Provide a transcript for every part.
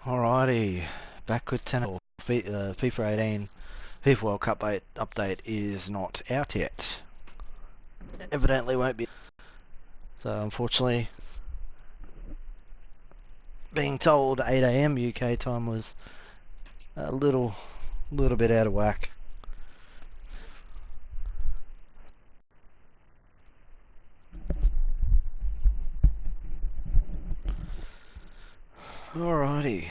Alrighty, back with 10. FIFA 18 FIFA World Cup update is not out yet. Evidently won't be. So unfortunately, being told 8 AM UK time was a little bit out of whack. Alrighty.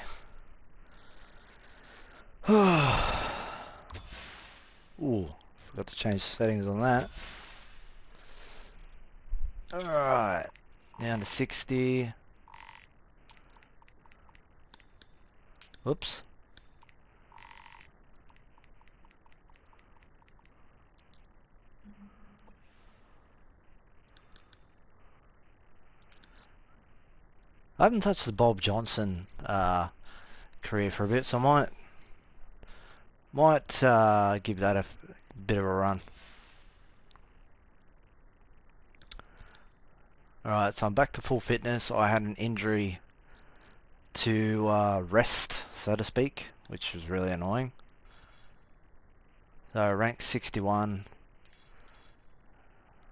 Ooh, forgot to change the settings on that. Alright, down to 60. Oops. I haven't touched the Bob Johnson career for a bit, so I might give that a bit of a run. Alright, so I'm back to full fitness. I had an injury to rest, so to speak, which was really annoying. So rank 61,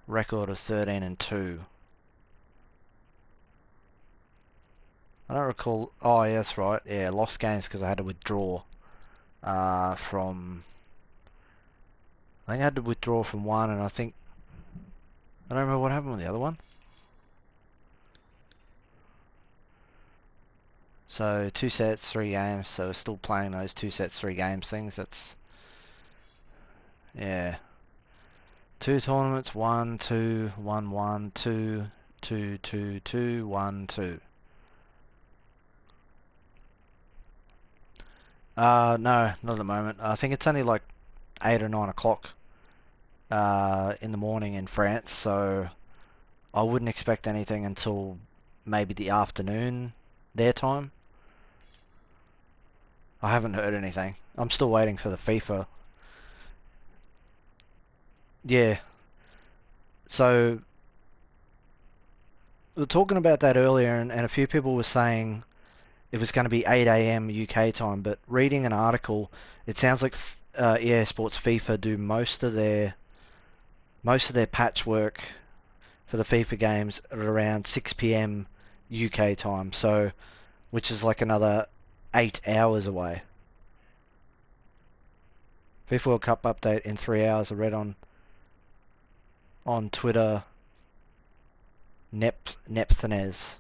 record of 13 and 2. I don't recall. Oh, yeah, that's right. Yeah, lost games because I had to withdraw from. I think I had to withdraw from one, and I don't remember what happened with the other one. So 2 sets, 3 games. So we're still playing those 2 sets, 3 games things. That's yeah. 2 tournaments, 1, 2, 1, 1, 2, 2, 2, 2, 1, 2. No, not at the moment. I think it's only like 8 or 9 o'clock in the morning in France, so I wouldn't expect anything until maybe the afternoon their time. I haven't heard anything. I'm still waiting for the FIFA. Yeah, so we were talking about that earlier, and a few people were saying it was going to be 8 AM UK time, but reading an article, it sounds like EA Sports FIFA do most of their patchwork for the FIFA games at around 6 PM UK time, so which is like another 8 hours away. FIFA World Cup update in 3 hours. I read on Twitter. Nepthanes.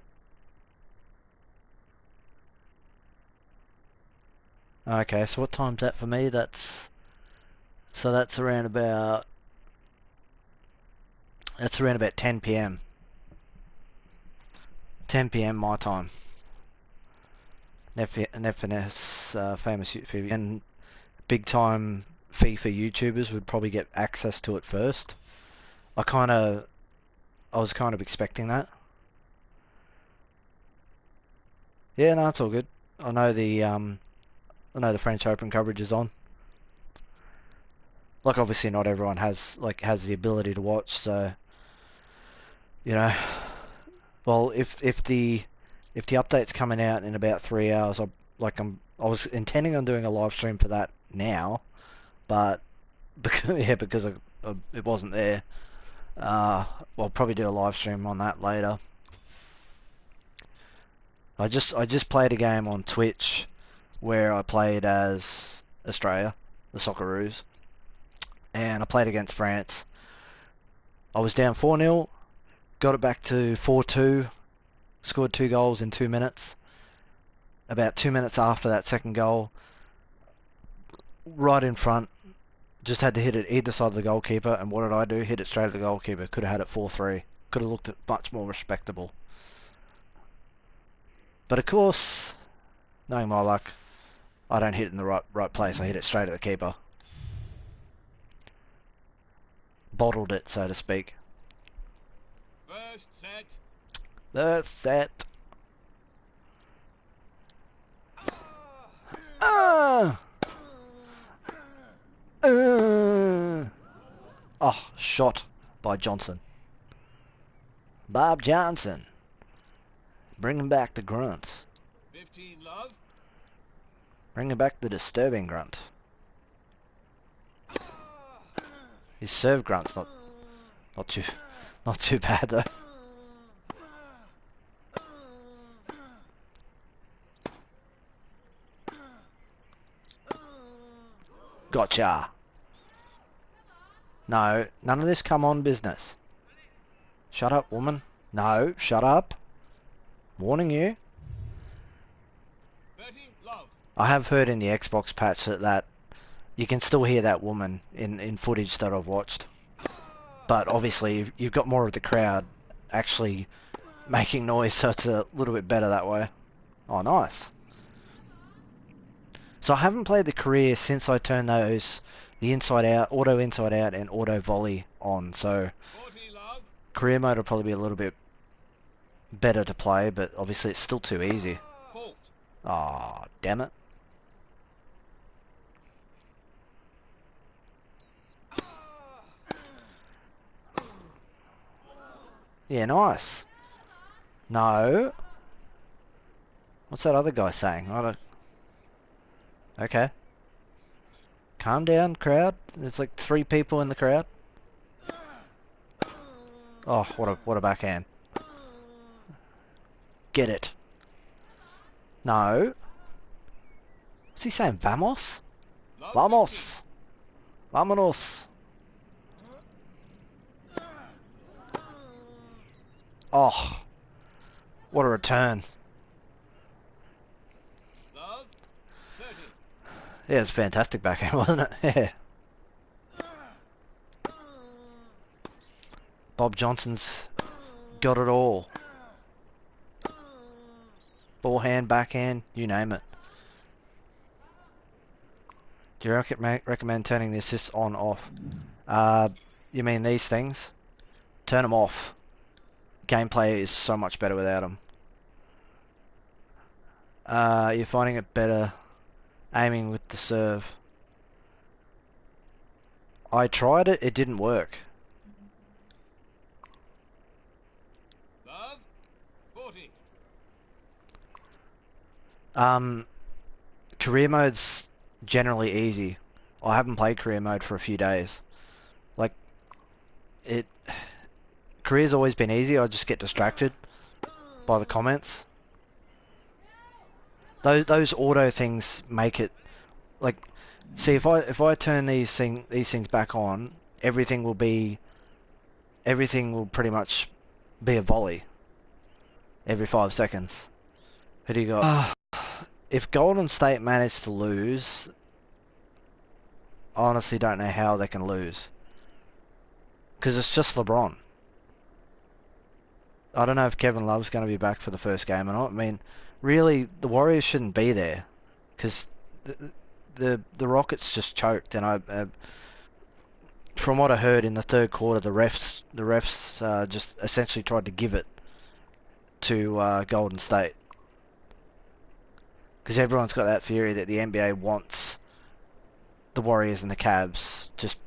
Okay, so what time's that for me? That's around about 10 PM. 10 PM my time. Nepthanes, famous FIFA and big time FIFA YouTubers would probably get access to it first. I was kind of expecting that. Yeah, no, it's all good. I know the French Open coverage is on. Like obviously not everyone has the ability to watch, so you know. Well, if the update's coming out in about 3 hours, I was intending on doing a live stream for that now, but because it wasn't there. I'll probably do a live stream on that later. I just played a game on Twitch where I played as Australia, the Socceroos, and I played against France. I was down 4-0, got it back to 4-2, scored 2 goals in 2 minutes. About 2 minutes after that second goal, right in front, just had to hit it either side of the goalkeeper, and what did I do? Hit it straight at the goalkeeper. Could have had it 4-3. Could have looked much more respectable. But of course, knowing my luck, I don't hit it in the right place. I hit it straight at the keeper. Bottled it, so to speak. First set. The set. Ah! Oh, shot by Johnson. Bob Johnson. Bringing back the grunts. 15 love. Bringing back the disturbing grunt. His serve grunt's not too bad though. Gotcha. No, none of this come on business. Shut up, woman. No, shut up. Warning you. 30, love. I have heard in the Xbox patch that you can still hear that woman in footage that I've watched. But obviously you've got more of the crowd actually making noise, so it's a little bit better that way. Oh, nice. So I haven't played the career since I turned those, the inside out, auto inside out and auto volley on. So 40, love. career mode will probably be a little bit better to play, but obviously it's still too easy. Fault. Ah, oh, damn it. Yeah, nice. No. What's that other guy saying? I don't... Okay. Calm down, crowd. There's like 3 people in the crowd. Oh, what a backhand. Get it. No. What's he saying? Vamos? Love Vamos. Vámonos. Oh. What a return. 50. Love. 30. Yeah, it's fantastic backhand, wasn't it? Yeah. Bob Johnson's got it all. Forehand, backhand, you name it. Do you recommend turning the assists on, off? You mean these things? Turn them off. Gameplay is so much better without them. You're finding it better aiming with the serve. I tried it, it didn't work. Love. 40. Career mode's generally easy. I haven't played career mode for a few days. Like, career's always been easy, I just get distracted by the comments. Those auto things make it, like, see, if I turn these things back on, everything will pretty much be a volley every 5 seconds. Who do you got? If Golden State managed to lose, I honestly don't know how they can lose. Because it's just LeBron. I don't know if Kevin Love's going to be back for the first game or not. I mean, really, the Warriors shouldn't be there. Because the Rockets just choked. And from what I heard in the third quarter, the refs just essentially tried to give it to Golden State. Because everyone's got that theory that the NBA wants the Warriors and the Cavs just,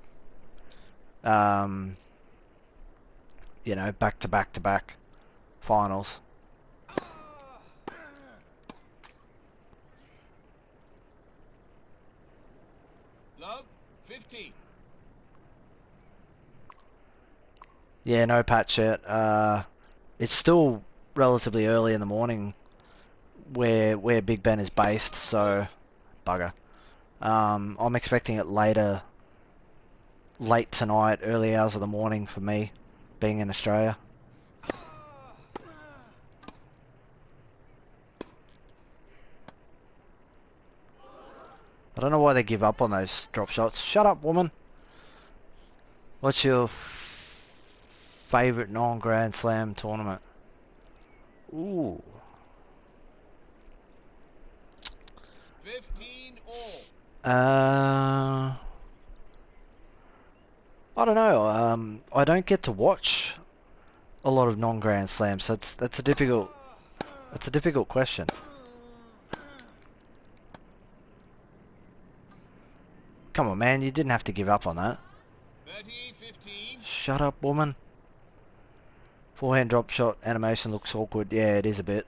you know, back to back to back finals. Love. 50. Yeah, no patch yet. It's still relatively early in the morning where Big Ben is based, so bugger. I'm expecting it late tonight, early hours of the morning for me, being in Australia. I don't know why they give up on those drop shots. Shut up, woman. What's your favorite non-Grand Slam tournament? Ooh. 15 all. I don't know. I don't get to watch a lot of non-Grand Slams. So that's a difficult question. Come on, man. You didn't have to give up on that. 30, 15. Shut up, woman. Forehand drop shot animation looks awkward. Yeah, it is a bit.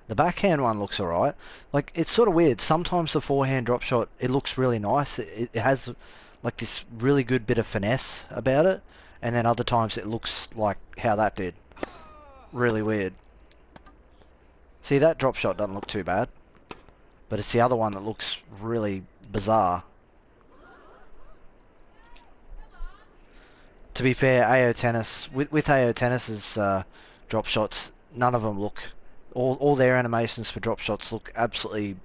The backhand one looks alright. Like, it's sort of weird. Sometimes the forehand drop shot, it looks really nice. It has like this really good bit of finesse about it, and then other times it looks like how that did. Really weird. See, that drop shot doesn't look too bad, but it's the other one that looks really bizarre. To be fair, AO Tennis, with AO Tennis's drop shots, none of them look, all their animations for drop shots look absolutely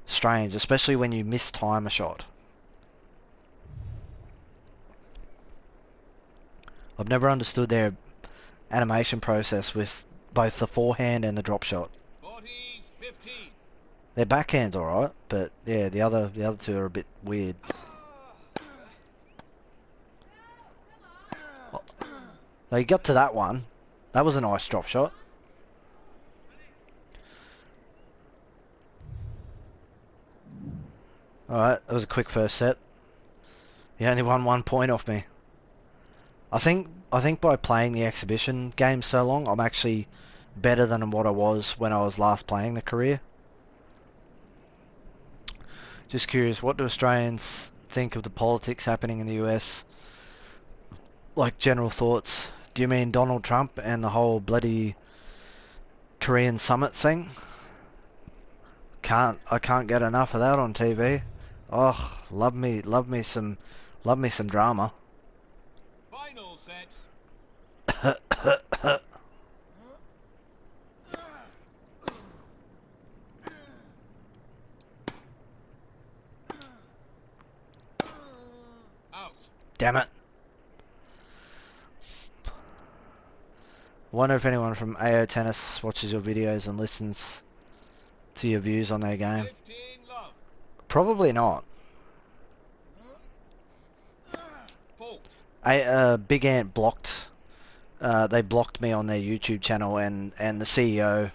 strange, especially when you mistime a shot. I've never understood their animation process with both the forehand and the drop shot. 40, 15. Their backhand's alright, but yeah, the other two are a bit weird. So you got to that one. That was a nice drop shot. Alright, that was a quick first set. He only won 1 point off me. I think by playing the exhibition game so long, I'm actually better than what I was when I was last playing the career. Just curious, what do Australians think of the politics happening in the US? Like, general thoughts. Do you mean Donald Trump and the whole bloody Korean summit thing? I can't get enough of that on TV. Oh, love me some drama. Final set. Out. Damn it. Wonder if anyone from AO Tennis watches your videos and listens to your views on their game. 15 love. Probably not. Fault. Big Ant blocked. They blocked me on their YouTube channel, and the CEO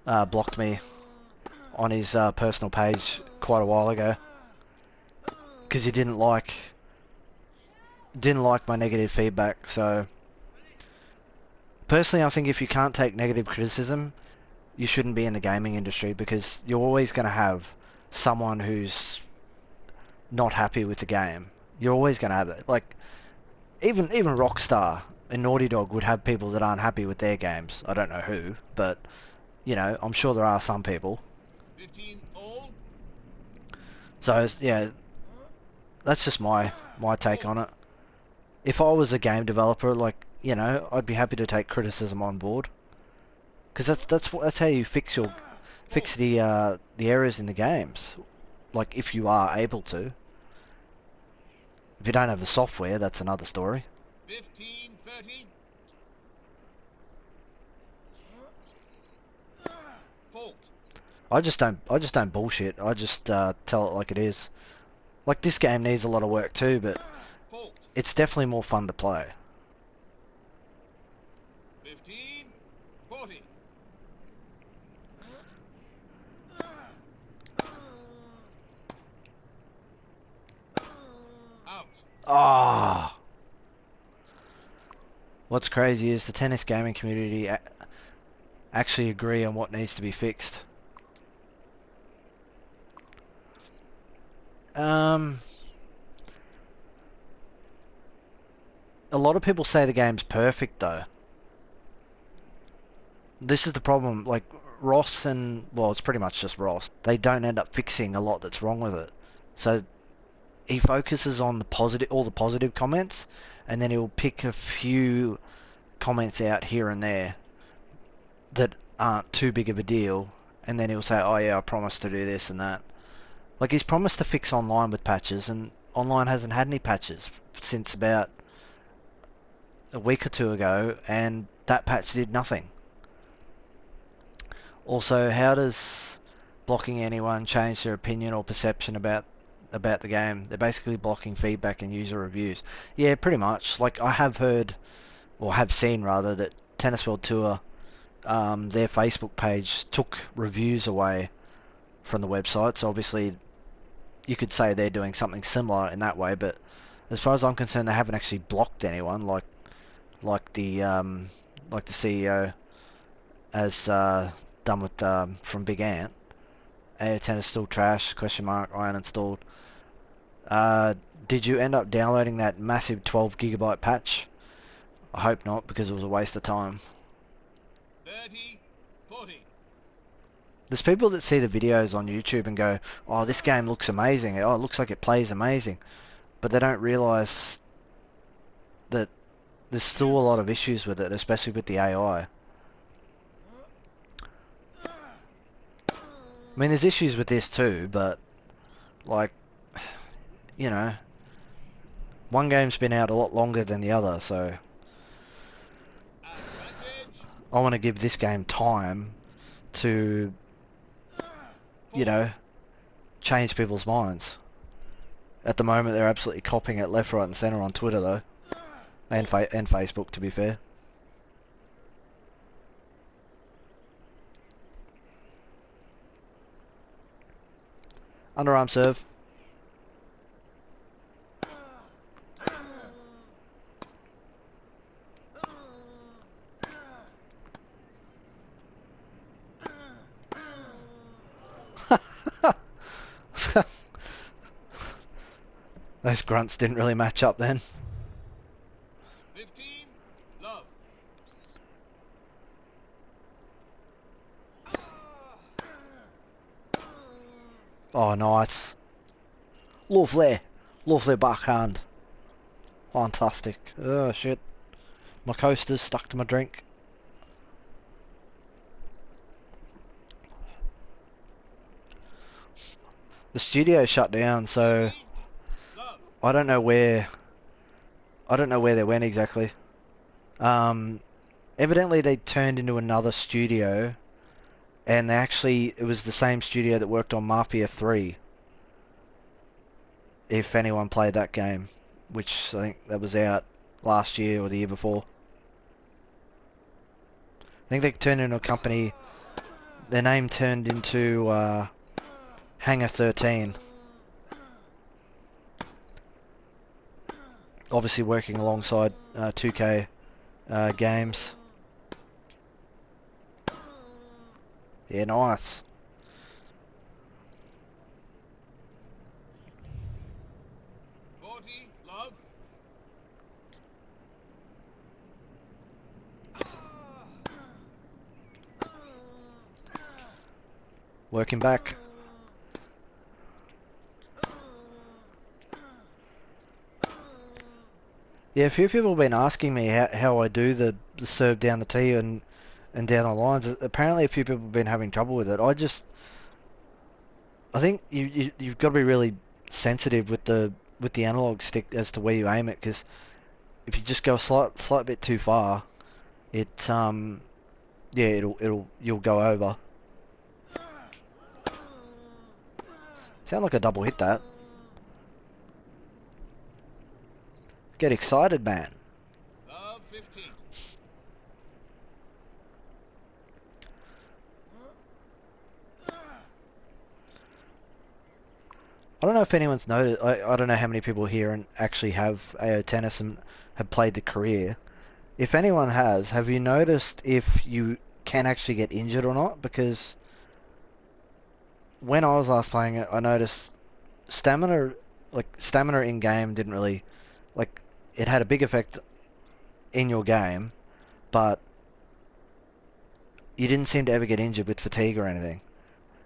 blocked me on his personal page quite a while ago because he didn't like my negative feedback. So personally, I think if you can't take negative criticism, you shouldn't be in the gaming industry, because you're always going to have someone who's not happy with the game. You're always going to have it. Like, even Rockstar and Naughty Dog would have people that aren't happy with their games. I don't know who, but you know, I'm sure there are some people. 15 all. So yeah, that's just my take on it. If I was a game developer, like, you know, I'd be happy to take criticism on board, because that's how you fix the errors in the games. Like, if you are able to. If you don't have the software, that's another story. 15, 30. Fault. I just don't bullshit. I just tell it like it is. Like, this game needs a lot of work too, but Fault. it's definitely more fun to play. 15, 40. Out. Ah. What's crazy is the tennis gaming community actually agree on what needs to be fixed. A lot of people say the game's perfect though. This is the problem. Like, Ross and, well, it's pretty much just Ross. They don't end up fixing a lot that's wrong with it. So he focuses on all the positive comments, and then he'll pick a few comments out here and there that aren't too big of a deal, and then he'll say, oh yeah, I promised to do this and that. Like, he's promised to fix online with patches, and online hasn't had any patches since about a week or two ago, and that patch did nothing. Also, how does blocking anyone change their opinion or perception about the game? They're basically blocking feedback and user reviews. Yeah, pretty much. Like, I have heard, or have seen rather, that Tennis World Tour, their Facebook page took reviews away from the website. So obviously, you could say they're doing something similar in that way. But as far as I'm concerned, they haven't actually blocked anyone, like the CEO has done with from Big Ant. AO10 is still trash, question mark, I uninstalled. Did you end up downloading that massive 12 gigabyte patch? I hope not, because it was a waste of time. 30, 40. There's people that see the videos on YouTube and go, oh, this game looks amazing. Oh, it looks like it plays amazing. But they don't realise that there's still a lot of issues with it, especially with the AI. I mean, there's issues with this too, but, like, you know, one game's been out a lot longer than the other, so Advantage. I want to give this game time to, you know, change people's minds. At the moment, they're absolutely copying it left, right, and centre on Twitter, though, and Facebook, to be fair. Underarm serve. Those grunts didn't really match up then. 15, love. Oh, nice. Lovely. Lovely backhand. Fantastic. Oh, shit. My coaster's stuck to my drink. The studio shut down, so 20, love. I don't know where they went exactly. Evidently they turned into another studio, and it was the same studio that worked on Mafia 3. If anyone played that game, which I think that was out last year or the year before. I think they turned into a company, their name turned into Hangar 13. Obviously working alongside 2K games. Yeah, nice. Love. Working back. Yeah, a few people have been asking me how I do the serve down the tee and down the lines. Apparently a few people have been having trouble with it. I think you've got to be really sensitive with the analog stick as to where you aim it, because if you just go a slight bit too far, yeah, you'll go over. Sound like a double hit that. Get excited, man. Love 15. I don't know if anyone's noticed. I don't know how many people here and actually have AO Tennis and have played the career. If anyone has, have you noticed if you can actually get injured or not? Because when I was last playing it, I noticed stamina, stamina in game didn't really, like, it had a big effect in your game, but you didn't seem to ever get injured with fatigue or anything.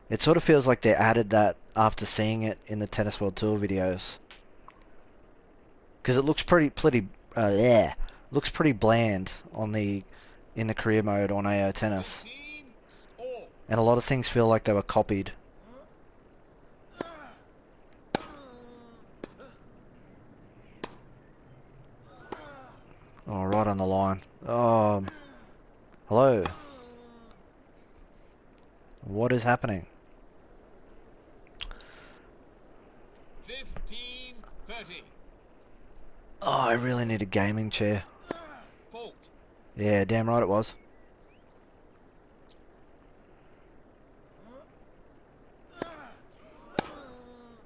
It sort of feels like they added that after seeing it in the Tennis World Tour videos, because it looks yeah, looks pretty bland on in the career mode on AO Tennis, 15, all. and a lot of things feel like they were copied. Oh, right on the line. Hello. What is happening? 15, 30. Oh, I really need a gaming chair. Fault. Yeah, damn right it was.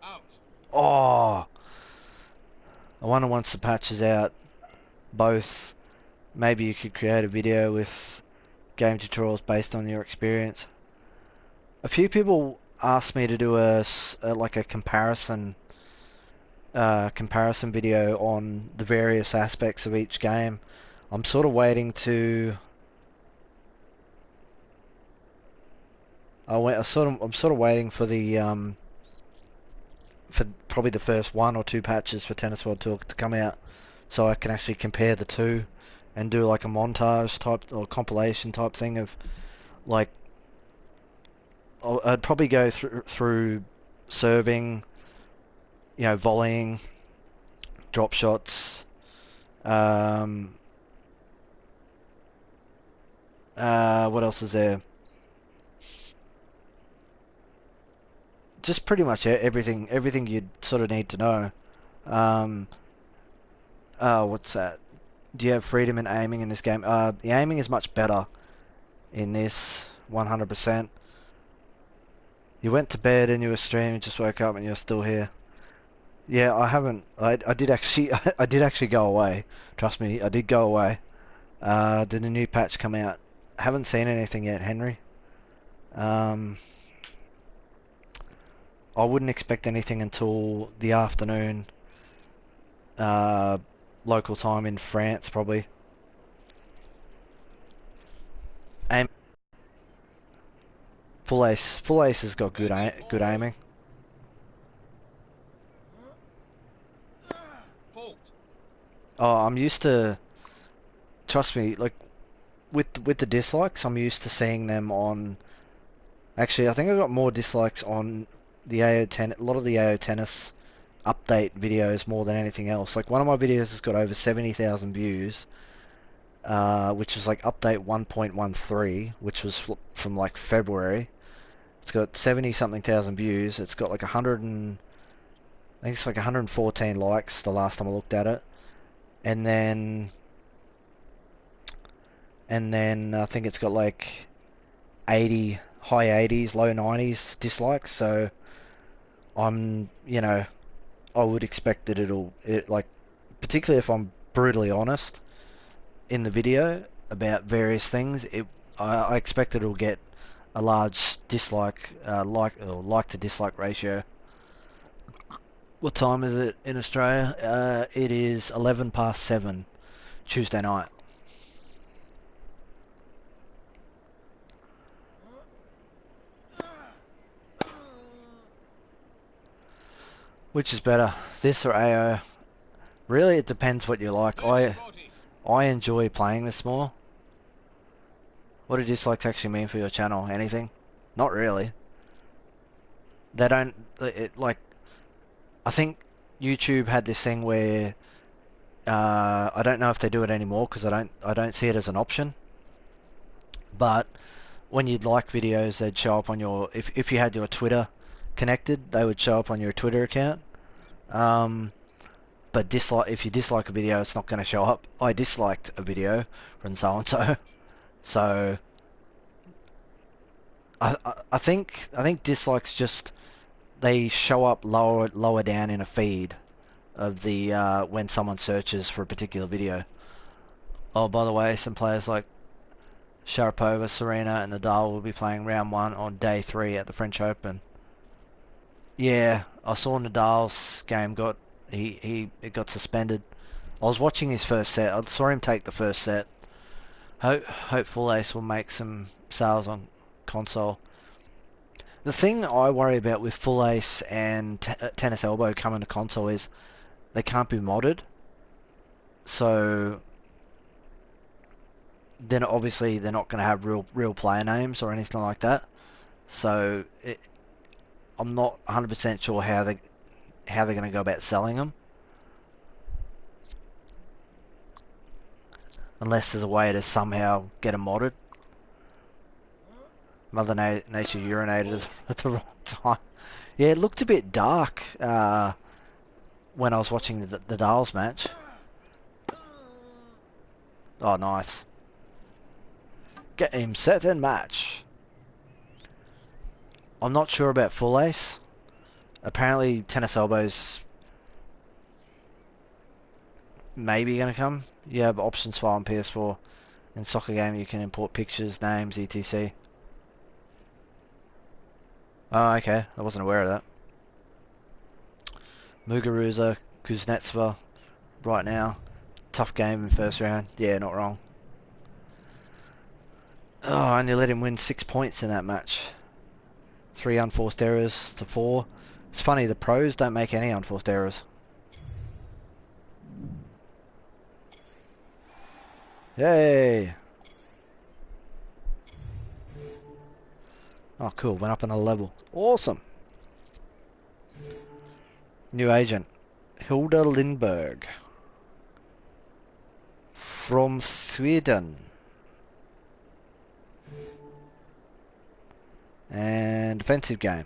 Out. Oh, I wonder once the patch is out, maybe you could create a video with game tutorials based on your experience. A few people asked me to do like a comparison video on the various aspects of each game. I'm sort of waiting to. I'm sort of waiting for the for probably the first 1 or 2 patches for Tennis World Tour to come out, so I can actually compare the two, and do like a montage type or compilation type thing of like I'd probably go through serving, volleying, drop shots, um, what else is there? Just pretty much everything you'd sort of need to know. Um, what's that? Do you have freedom in aiming in this game? The aiming is much better in this, 100%. You went to bed and you were streaming, just woke up and you're still here. Yeah, I haven't. I did actually I did actually go away. Trust me, I did go away. Did a new patch come out? Haven't seen anything yet, Henry. Um, I wouldn't expect anything until the afternoon, uh, local time in France, probably. Aim full ace has got good All. aiming. Fault. Oh, I'm used to. Trust me, like with the dislikes, I'm used to seeing them on. Actually, I think I got more dislikes on the AO10, a lot of the AO tennis update videos more than anything else. Like one of my videos has got over 70,000 views, which is like update 1.13, which was from like February. It's got 70 something thousand views. It's got like 100 and I think it's like 114 likes the last time I looked at it, and then I think it's got like 80, high 80s, low 90s dislikes. So I would expect that like, particularly if I'm brutally honest in the video about various things, I expect it'll get a large dislike, like to dislike ratio. What time is it in Australia? It is 11 past 7, Tuesday night. Which is better, this or AO? Really, it depends what you like. Left 40. I enjoy playing this more. What do dislikes actually mean for your channel? Anything? Not really. They don't. Like, I think YouTube had this thing where I don't know if they do it anymore because I don't see it as an option. But when you'd like videos, they'd show up on your if you had your Twitter connected, they would show up on your Twitter account. Um, but if you dislike a video, it's not going to show up. I disliked a video from so and so. So I think dislikes just they show up lower down in a feed of the when someone searches for a particular video. Oh, by the way, some players like Sharapova, Serena, and Nadal will be playing round one on day 3 at the French Open. Yeah, I saw Nadal's game it got suspended. I was watching his first set. I saw him take the first set. Hope Full Ace will make some sales on console. The thing I worry about with Full Ace and Tennis Elbow coming to console is they can't be modded. So then obviously they're not going to have real player names or anything like that. So I'm not 100% sure how they're going to go about selling them, unless there's a way to somehow get them modded. Mother Nature urinated at the wrong time. Yeah, it looked a bit dark when I was watching the Dales match. Oh, nice. Game, set, and match. I'm not sure about Full Ace. Apparently, Tennis Elbows maybe going to come. You have options file on PS4. In soccer game, you can import pictures, names, etc. Oh, okay. I wasn't aware of that. Muguruza, Kuznetsova, right now. Tough game in first round. Yeah, not wrong. Oh, I only let him win 6 points in that match. 3 unforced errors to 4. It's funny, the pros don't make any unforced errors. Yay! Oh, cool. Went up another level. Awesome. New agent. Hilda Lindberg. From Sweden. And defensive game.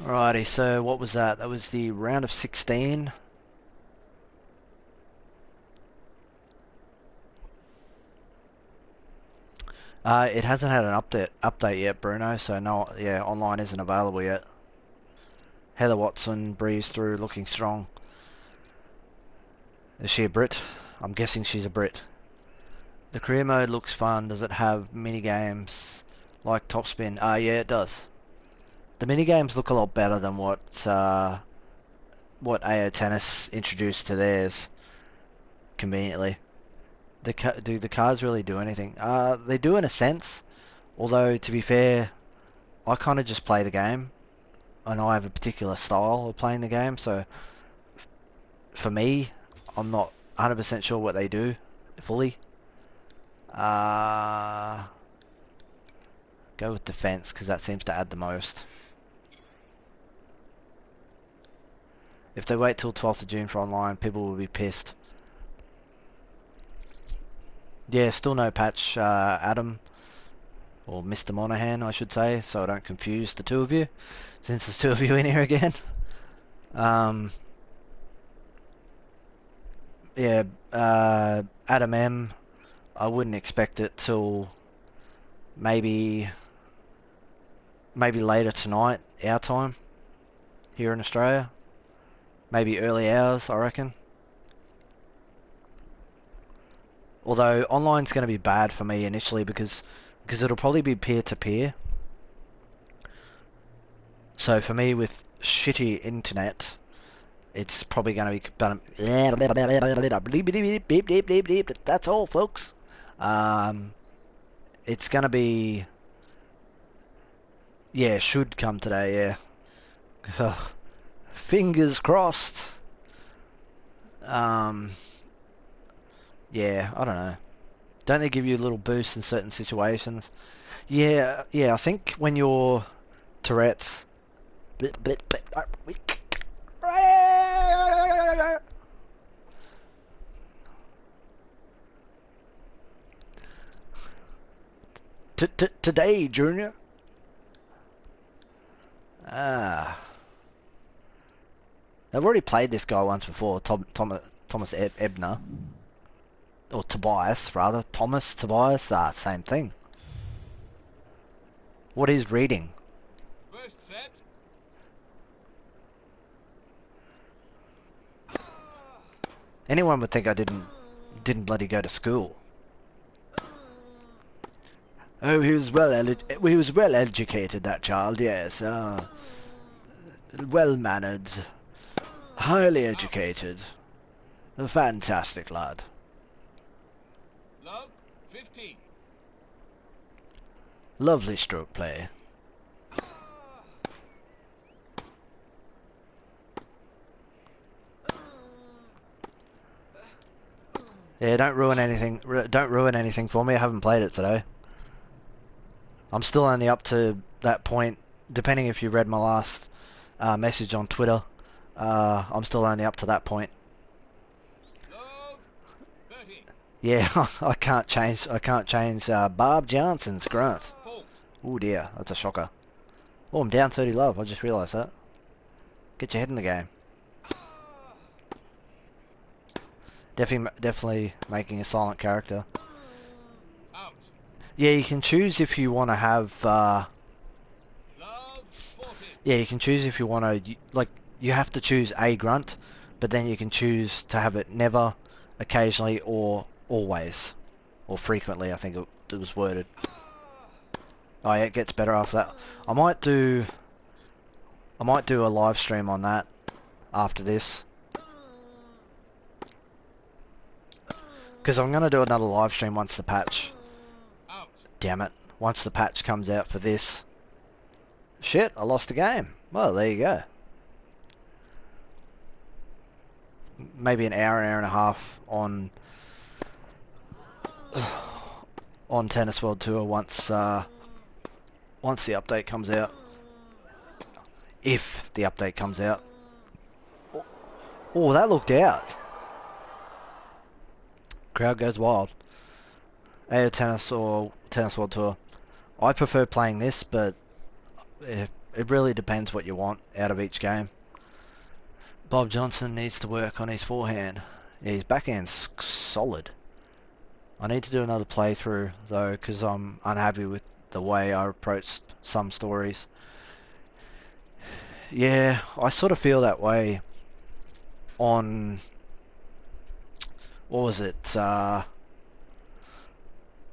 Alrighty, so what was that? That was the round of 16. It hasn't had an update yet, Bruno, so no, yeah, online isn't available yet. Heather Watson breezed through looking strong. Is she a Brit? I'm guessing she's a Brit. The career mode looks fun. Does it have mini games like Topspin? Yeah, it does. The mini games look a lot better than what AO Tennis introduced to theirs. Conveniently, do the cards really do anything? They do in a sense. Although to be fair, I kind of just play the game, and I have a particular style of playing the game. So for me, I'm not 100% sure what they do fully. Go with defense because that seems to add the most. If they wait till 12th of June for online, people will be pissed. Yeah, still no patch, Adam, or Mr. Monahan, I should say, so I don't confuse the two of you, since there's two of you in here again. Yeah, Adam M, I wouldn't expect it till maybe later tonight, our time, here in Australia. Maybe early hours, I reckon. Although online's going to be bad for me initially because it'll probably be peer-to-peer. So for me with shitty internet, it's probably going to be... That's all, folks. It's going to be... Yeah, should come today, yeah. Fingers crossed. Yeah, I don't know. Don't they give you a little boost in certain situations? Yeah, I think when you're Tourette's... Today, Junior. I've already played this guy once before, Thomas Ebner. Or Tobias, rather. Thomas, Tobias, same thing. What is reading? First set. Anyone would think I didn't bloody go to school. Oh, he was well educated, that child, yes. Well mannered, highly educated. A fantastic lad. Love 15. Lovely stroke play. Yeah, don't ruin anything. Don't ruin anything for me. I haven't played it today. I'm still only up to that point. Depending if you read my last message on Twitter, I'm still only up to that point. Love 30. Yeah, I can't change. Bob Johnson's grunt. Fault. Oh dear, that's a shocker. Oh, I'm down 30 love. I just realised that. Get your head in the game. Definitely making a silent character. Out. Yeah, you can choose if you want to have. Love 40. Yeah, you can choose if you want to. Like, you have to choose a grunt, but then you can choose to have it never, occasionally, or always, or frequently. I think it was worded. Oh yeah, it gets better after that. I might do a live stream on that after this. Because I'm going to do another live stream once the patch... Out. Damn it. Once the patch comes out for this. Shit, I lost the game. Well, there you go. Maybe an hour and a half on... on Tennis World Tour once once the update comes out. If the update comes out. Oh, that looked out. Crowd goes wild. AO Tennis or Tennis World Tour. I prefer playing this, but it really depends what you want out of each game. Bob Johnson needs to work on his forehand. Yeah, his backhand's solid. I need to do another playthrough though, because I'm unhappy with the way I approached some stories. Yeah, I sort of feel that way on... What was it? There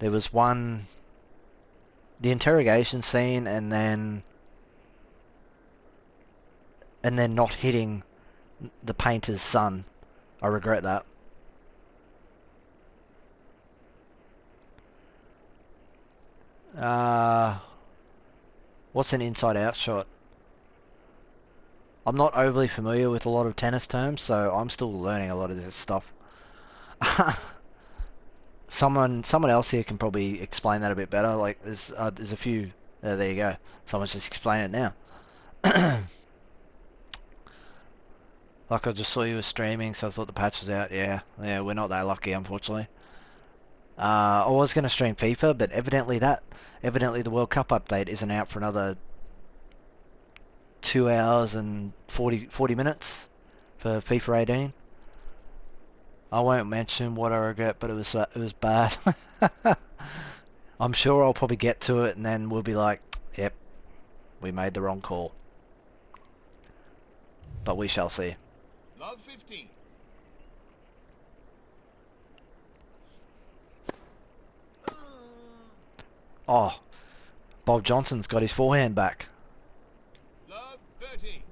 was one... The interrogation scene and then not hitting the painter's son. I regret that. What's an inside-out shot? I'm not overly familiar with a lot of tennis terms, so I'm still learning a lot of this stuff. Someone else here can probably explain that a bit better. Like there's a few. There you go. Someone's just explaining it now. Like I just saw you were streaming, so I thought the patch was out. Yeah, we're not that lucky, unfortunately. I was going to stream FIFA, but evidently the World Cup update isn't out for another 2 hours and 40 minutes for FIFA 18. I won't mention what I regret, but it was bad. I'm sure I'll probably get to it, and then we'll be like, "Yep, we made the wrong call." But we shall see. Love 15. Oh, Bob Johnson's got his forehand back. Love 30.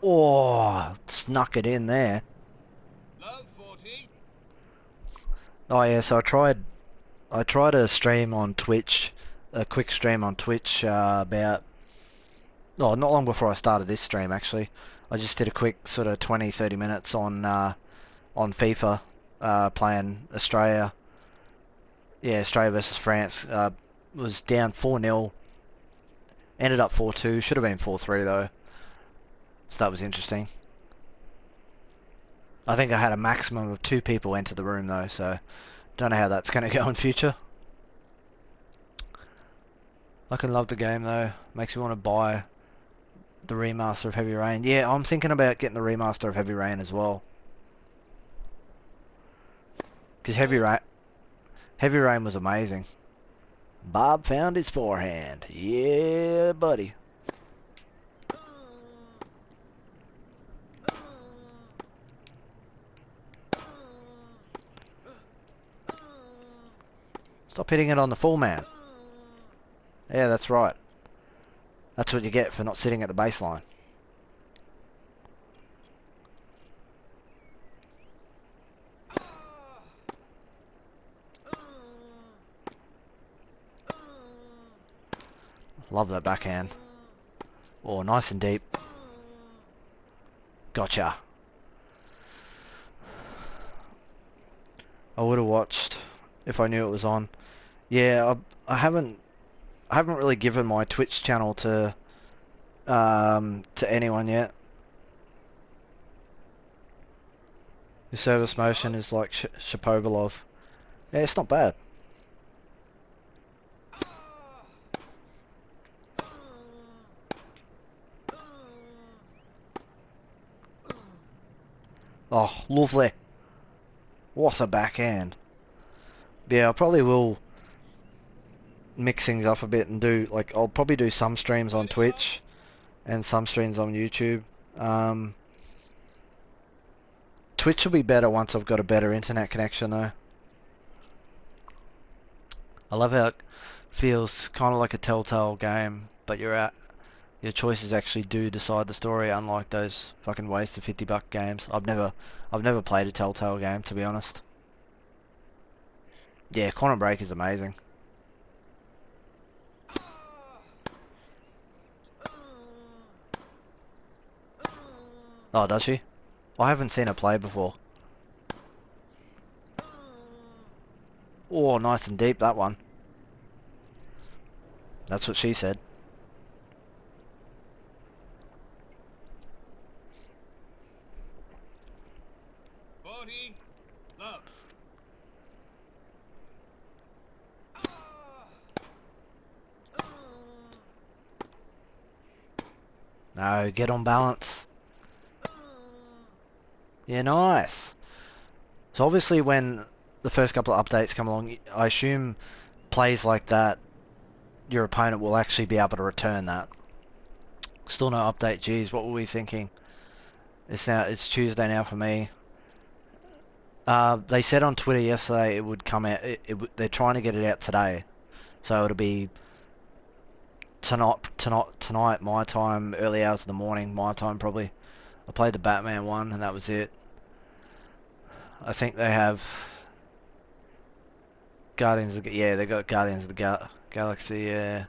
Oh, snuck it in there. Love 40. Oh yeah, so I tried a stream on Twitch, a quick stream on Twitch about, not long before I started this stream actually. I just did a quick sort of 20-30 minutes on FIFA, playing Australia. Yeah, Australia versus France. Was down 4-0. Ended up 4-2. Should have been 4-3 though. So that was interesting. I think I had a maximum of 2 people enter the room though, so don't know how that's going to go in future. I can love the game though. Makes me want to buy the remaster of Heavy Rain. Yeah, I'm thinking about getting the remaster of Heavy Rain as well. Because Heavy Rain was amazing. Bob found his forehand. Yeah, buddy. Stop hitting it on the full man. Yeah, that's right. That's what you get for not sitting at the baseline. Love that backhand. Oh, nice and deep. Gotcha. I would have watched if I knew it was on. Yeah, I haven't really given my Twitch channel to anyone yet. The service motion is like Shapovalov. Yeah, it's not bad. Oh, lovely. What a backhand. Yeah, I probably will mix things up a bit and do, like, I'll probably do some streams on Twitch and some streams on YouTube. Twitch will be better once I've got a better internet connection though. I love how it feels kind of like a Telltale game, but your choices actually do decide the story, unlike those fucking wasted $50 games. I've never played a Telltale game, to be honest. Yeah, Quantum Break is amazing. Oh, does she? I haven't seen her play before. Oh, nice and deep, that one. That's what she said. Love. No, get on balance. Yeah, nice. So obviously when the first couple of updates come along, I assume plays like that, your opponent will actually be able to return that. Still no update, geez, what were we thinking? It's Tuesday now for me. They said on Twitter yesterday it would come out, they're trying to get it out today. So it'll be tonight my time, early hours of the morning, my time probably. I played the Batman one and that was it. I think they have Guardians of yeah, they got Guardians of the Galaxy, yeah.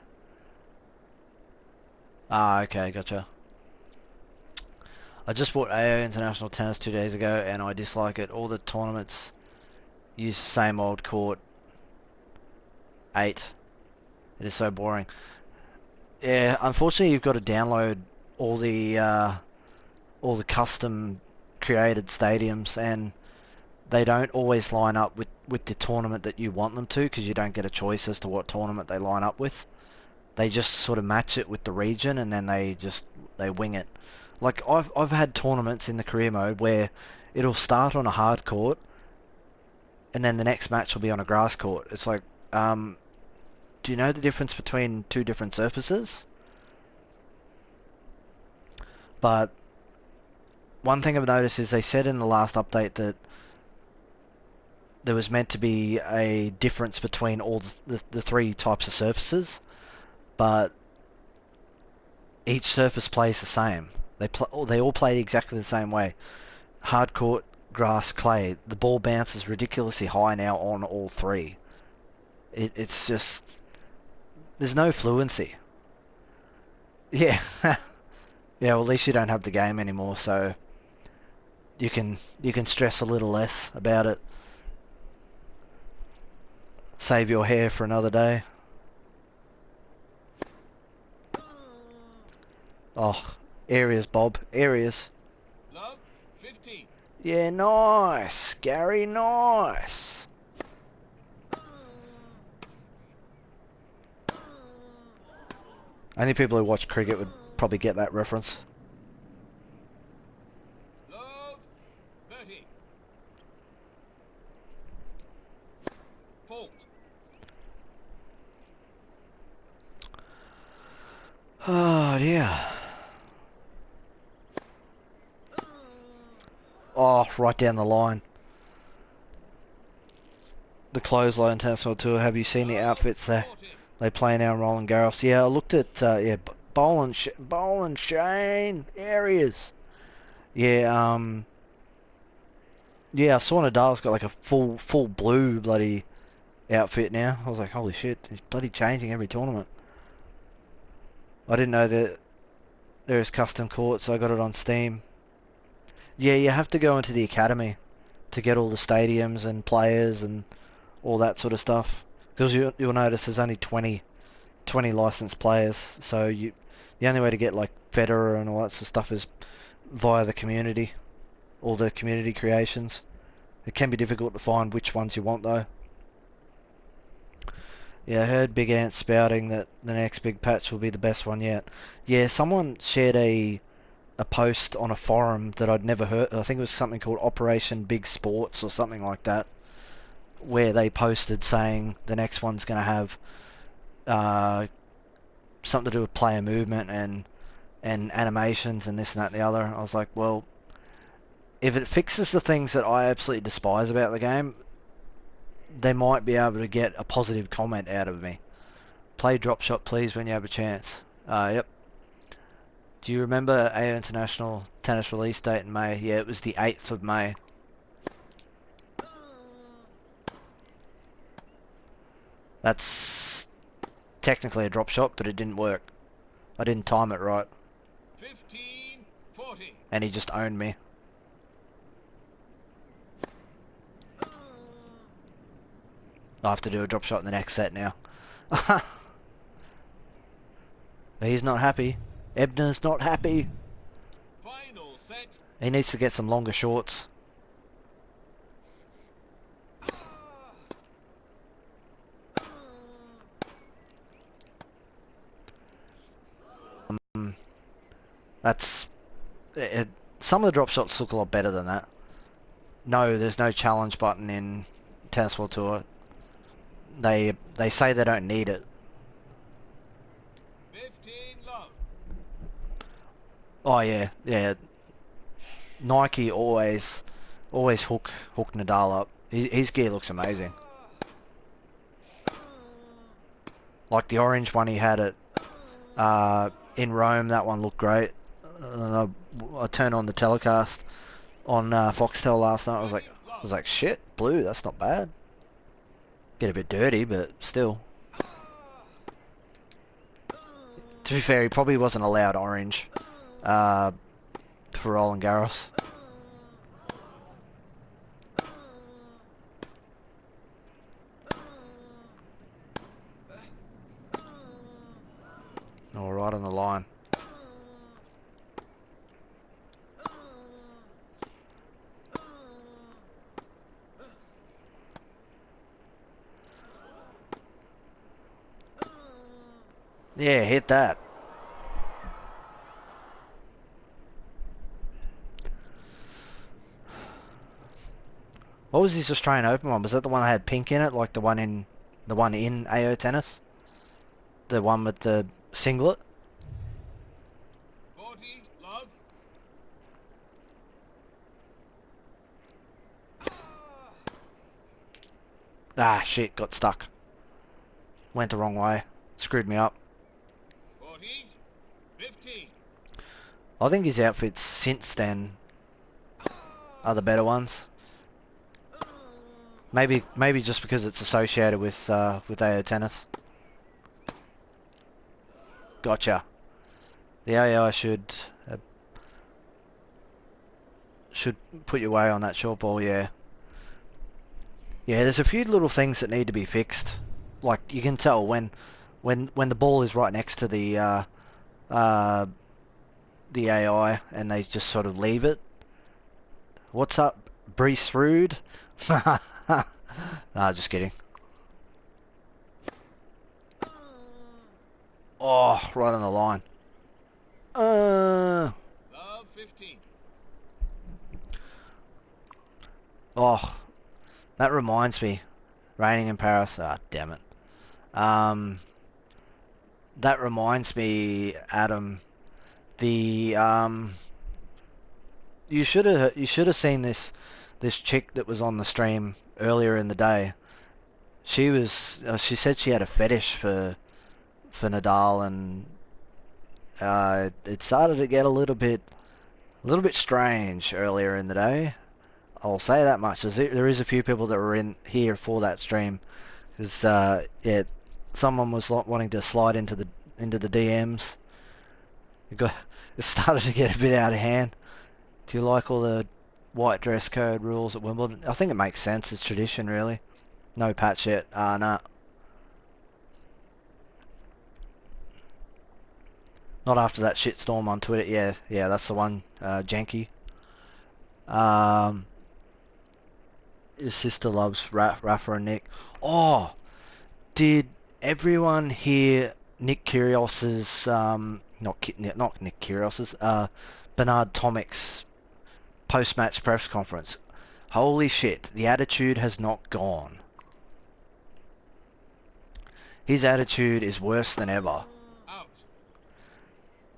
Ah, okay, gotcha. I just bought AO International Tennis 2 days ago and I dislike it. All the tournaments use the same old court. 8. It is so boring. Yeah, unfortunately you've got to download all the custom created stadiums and they don't always line up with the tournament that you want them to because you don't get a choice as to what tournament they line up with. They just sort of match it with the region and then they wing it. Like I've had tournaments in the career mode where it'll start on a hard court and then the next match will be on a grass court. It's like, do you know the difference between two different surfaces? But one thing I've noticed is they said in the last update that there was meant to be a difference between all the three types of surfaces, but each surface plays the same. They all play exactly the same way. Hard court, grass, clay. The ball bounces ridiculously high now on all three. It's just there's no fluency. Yeah, yeah. Well, at least you don't have the game anymore, so you can stress a little less about it. Save your hair for another day. Oh, areas, Bob. Areas. Love 15. Yeah, nice. Gary, nice. Only people who watch cricket would probably get that reference. Love 30. Fault. Oh, dear. Oh, right down the line. The clothesline Tassel Tour. Have you seen the outfits there? They play now in Roland Garros. Yeah, I looked at yeah, Bowl and Shane areas. Yeah, yeah. I saw Nadal's got like a full blue bloody outfit now. I was like, holy shit, he's bloody changing every tournament. I didn't know that there's custom courts. I got it on Steam. Yeah, you have to go into the academy to get all the stadiums and players and all that sort of stuff. Because you'll notice there's only 20 licensed players, so the only way to get like Federer and all that sort of stuff is via the community, all the community creations. It can be difficult to find which ones you want though. Yeah, I heard Big Ant spouting that the next big patch will be the best one yet. Yeah, someone shared a post on a forum that I'd never heard. I think it was something called Operation Big Sports or something like that, where they posted saying the next one's going to have something to do with player movement and animations and this and that and the other. I was like, well, if it fixes the things that I absolutely despise about the game, they might be able to get a positive comment out of me. Play drop shot, please, when you have a chance. Yep. Do you remember AO International Tennis release date in May? Yeah, it was the 8th of May. That's technically a drop shot, but it didn't work. I didn't time it right. 15-40. And he just owned me. I have to do a drop shot in the next set now. But he's not happy. Ebner's not happy. Final set. He needs to get some longer shorts. That's it. Some of the drop shots look a lot better than that. No, there's no challenge button in Tennis World Tour. They say they don't need it. 15 love. Oh yeah. Nike always hook Nadal up. His gear looks amazing. Like the orange one he had in Rome, that one looked great. I turned on the telecast on Foxtel last night. I was like, shit, blue. That's not bad. Get a bit dirty, but still. To be fair, he probably wasn't allowed orange for Roland Garros. All right on the line. Yeah, hit that. What was this Australian Open one? Was that the one that had pink in it, like the one in AO Tennis? The one with the singlet? 40 love. Ah, shit, got stuck. Went the wrong way. Screwed me up. 40-15. I think his outfits since then are the better ones. Maybe just because it's associated with AO Tennis. Gotcha. The AI should put you away on that short ball, yeah. Yeah, there's a few little things that need to be fixed. Like you can tell when the ball is right next to the AI and they just sort of leave it. What's up, Brees Rude? Nah, just kidding. Oh, right on the line. Love 15. Oh, that reminds me. Raining in Paris. Ah, damn it. That reminds me, Adam. The you should have seen this chick that was on the stream earlier in the day. She said she had a fetish for Nadal, and it started to get a little bit strange earlier in the day. I'll say that much. There is a few people that were in here for that stream, because yeah, someone was wanting to slide into the DMs. It started to get a bit out of hand. Do you like all the white dress code rules at Wimbledon? I think it makes sense. It's tradition, really. No patch yet. Nah. Not after that shitstorm on Twitter. Yeah, that's the one. Janky. His sister loves Rafa and Nick. Oh, did everyone hear Nick Kyrgios's not Nick Kyrgios's Bernard Tomic's post-match press conference? Holy shit, the attitude has not gone. His attitude is worse than ever. Out.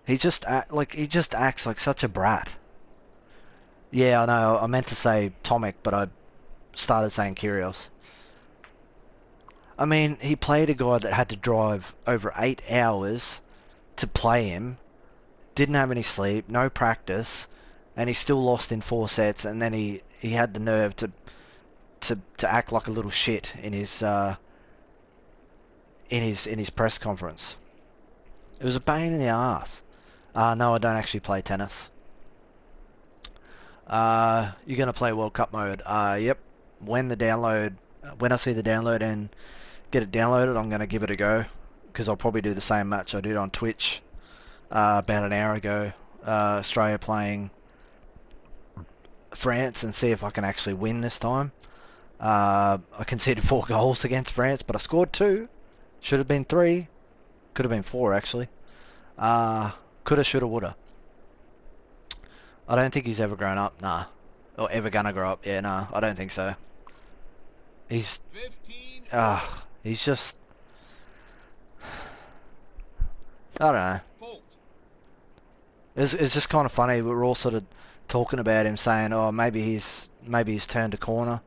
He just acts like such a brat. Yeah, I know. I meant to say Tomic, but I started saying Kyrgios. I mean, he played a guy that had to drive over 8 hours to play him, didn't have any sleep, no practice, and he still lost in 4 sets. And then he had the nerve to act like a little shit in his press conference. It was a pain in the ass. No, I don't actually play tennis. You're gonna play World Cup mode. Yep. When I see the download and get it downloaded, I'm gonna give it a go because I'll probably do the same match I did on Twitch about an hour ago. Australia playing France, and see if I can actually win this time. I conceded 4 goals against France, but I scored 2. Should have been 3. Could have been 4 actually. Coulda, shoulda, woulda. I don't think he's ever grown up, nah. Or ever gonna grow up, yeah, nah, I don't think so. He's, 15 over. he's just, I don't know. Fault. It's just kind of funny. We're all sort of talking about him, saying, "Oh, maybe he's turned a corner,"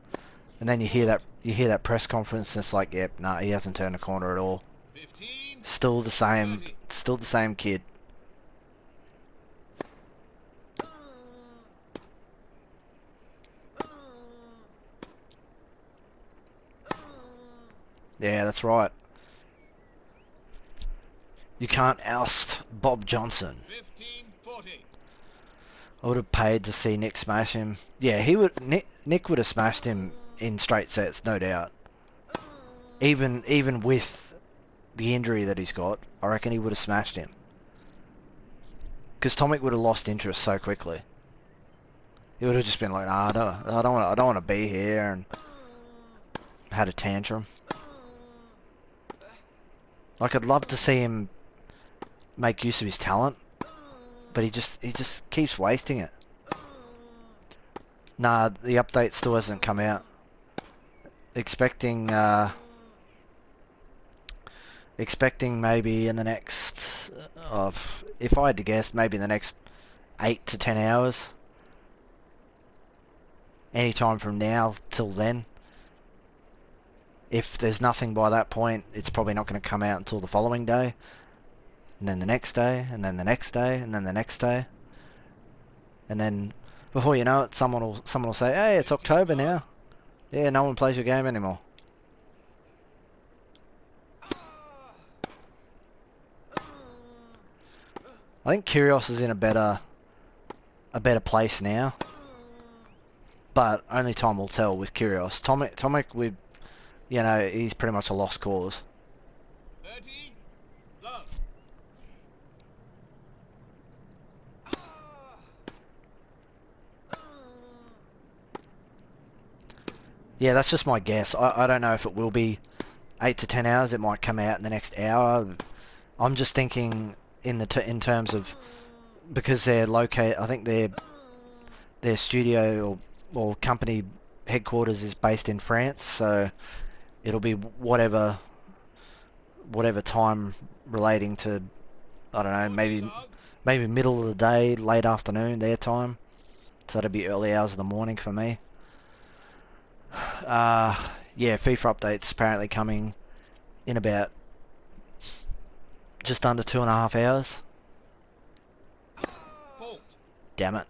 and then you hear that press conference, and it's like, "Yep, nah, he hasn't turned a corner at all. 15 Still the same, 30. still the same kid." Yeah, that's right. You can't oust Bob Johnson. 15-40. I would have paid to see Nick smash him. Yeah, he would. Nick would have smashed him in straight sets, no doubt. Even with the injury that he's got, I reckon he would have smashed him. Because Tomic would have lost interest so quickly. He would have just been like, "Nah, I don't want to be here," and had a tantrum. Like, I'd love to see him make use of his talent, but he just keeps wasting it. Nah, the update still hasn't come out. Expecting maybe in the next, if I had to guess, maybe in the next 8 to 10 hours. Anytime from now till then. If there's nothing by that point, it's probably not going to come out until the following day, and then the next day, and then the next day, and then the next day, and then before you know it, someone will say, "Hey, it's 15 October love. now. Yeah, no one plays your game anymore." I think Kyrgios is in a better place now, but only time will tell with Kyrgios. Tomic, he's pretty much a lost cause. 30 love. Yeah, that's just my guess. I don't know if it will be 8 to 10 hours. It might come out in the next hour. I'm just thinking in terms of, because they're located. I think their studio or company headquarters is based in France, so it'll be whatever time relating to, I don't know, 40 maybe love. maybe middle of the day, late afternoon their time. So that'll be early hours of the morning for me. Uh, yeah, FIFA update's apparently coming in about just under 2.5 hours. Fault. Damn it.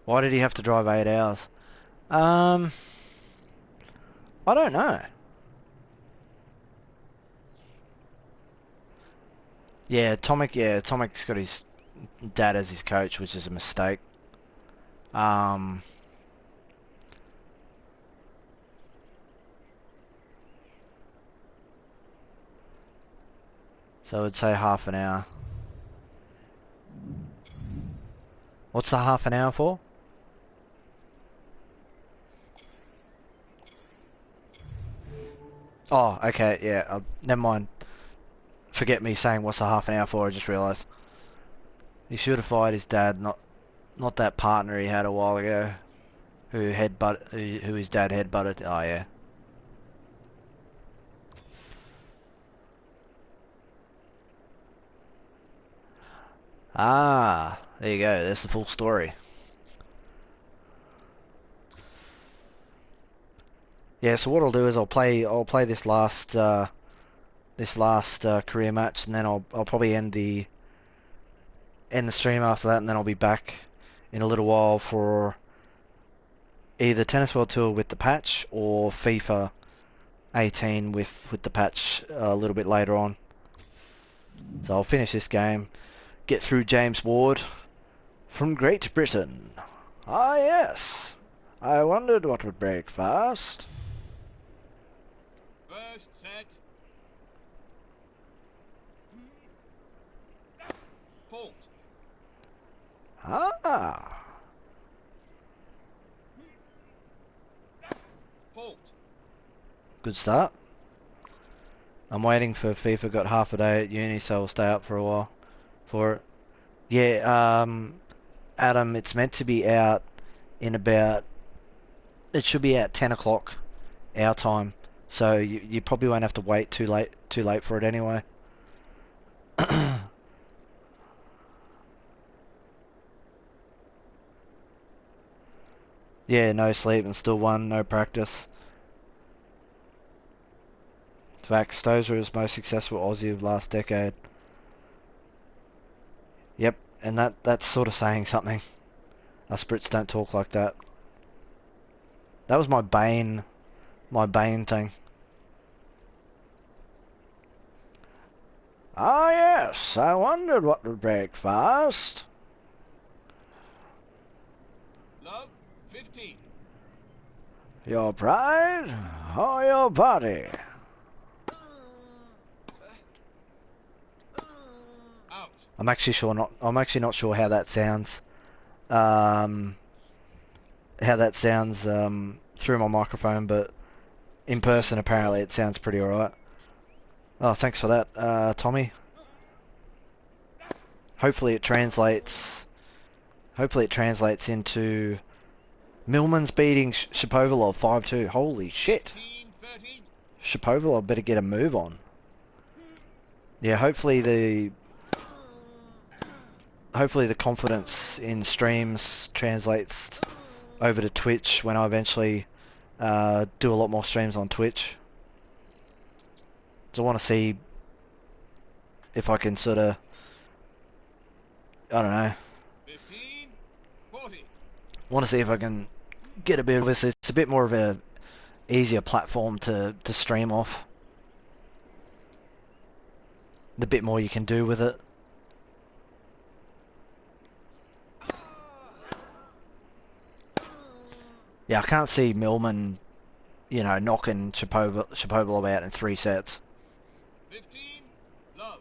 Why did he have to drive 8 hours? Um, I don't know. Tomic's got his dad as his coach, which is a mistake. Um, so I'd say half an hour. What's the half an hour for? Oh, okay, yeah. Never mind. Forget me saying what's the half an hour for. I just realised he should have fired his dad, not that partner he had a while ago. who his dad headbutted. Oh yeah. Ah, there you go. There's the full story. Yeah. So what I'll do is I'll play this last career match, and then I'll probably end the stream after that, and then I'll be back in a little while for either Tennis World Tour with the patch or FIFA 18 with the patch a little bit later on. So I'll finish this game, get through James Ward from Great Britain. Ah yes, I wondered what would break fast. First set. Fault. Ah, Fault. good start. I'm waiting for FIFA. Got half a day at uni, so I'll stay up for a while for it. Yeah, Adam, it's meant to be out in about. It should be out 10 o'clock our time, so you probably won't have to wait too late for it anyway. Yeah, no sleep and still won, no practice. In fact, Stozer is most successful Aussie of last decade. Yep, and that's sort of saying something. Us Brits don't talk like that. That was my bane thing. Ah yes, I wondered what would break fast. Love. 15. Your pride or your body? Out. I'm actually not sure how that sounds. Um, through my microphone, but in person apparently it sounds pretty alright. Oh, thanks for that, Tommy. Hopefully it translates. Hopefully it translates into Millman's beating Shapovalov 5-2. Holy shit! 30. Shapovalov better get a move on. Yeah, hopefully the confidence in streams translates over to Twitch when I eventually do a lot more streams on Twitch. So I want to see if I can sort of, I don't know, 15. 40. want to see if I can get a bit of this. It's a bit more of a easier platform to stream off. The bit more you can do with it. Yeah, I can't see Millman, knocking Shapovalov out in 3 sets. 15. Love.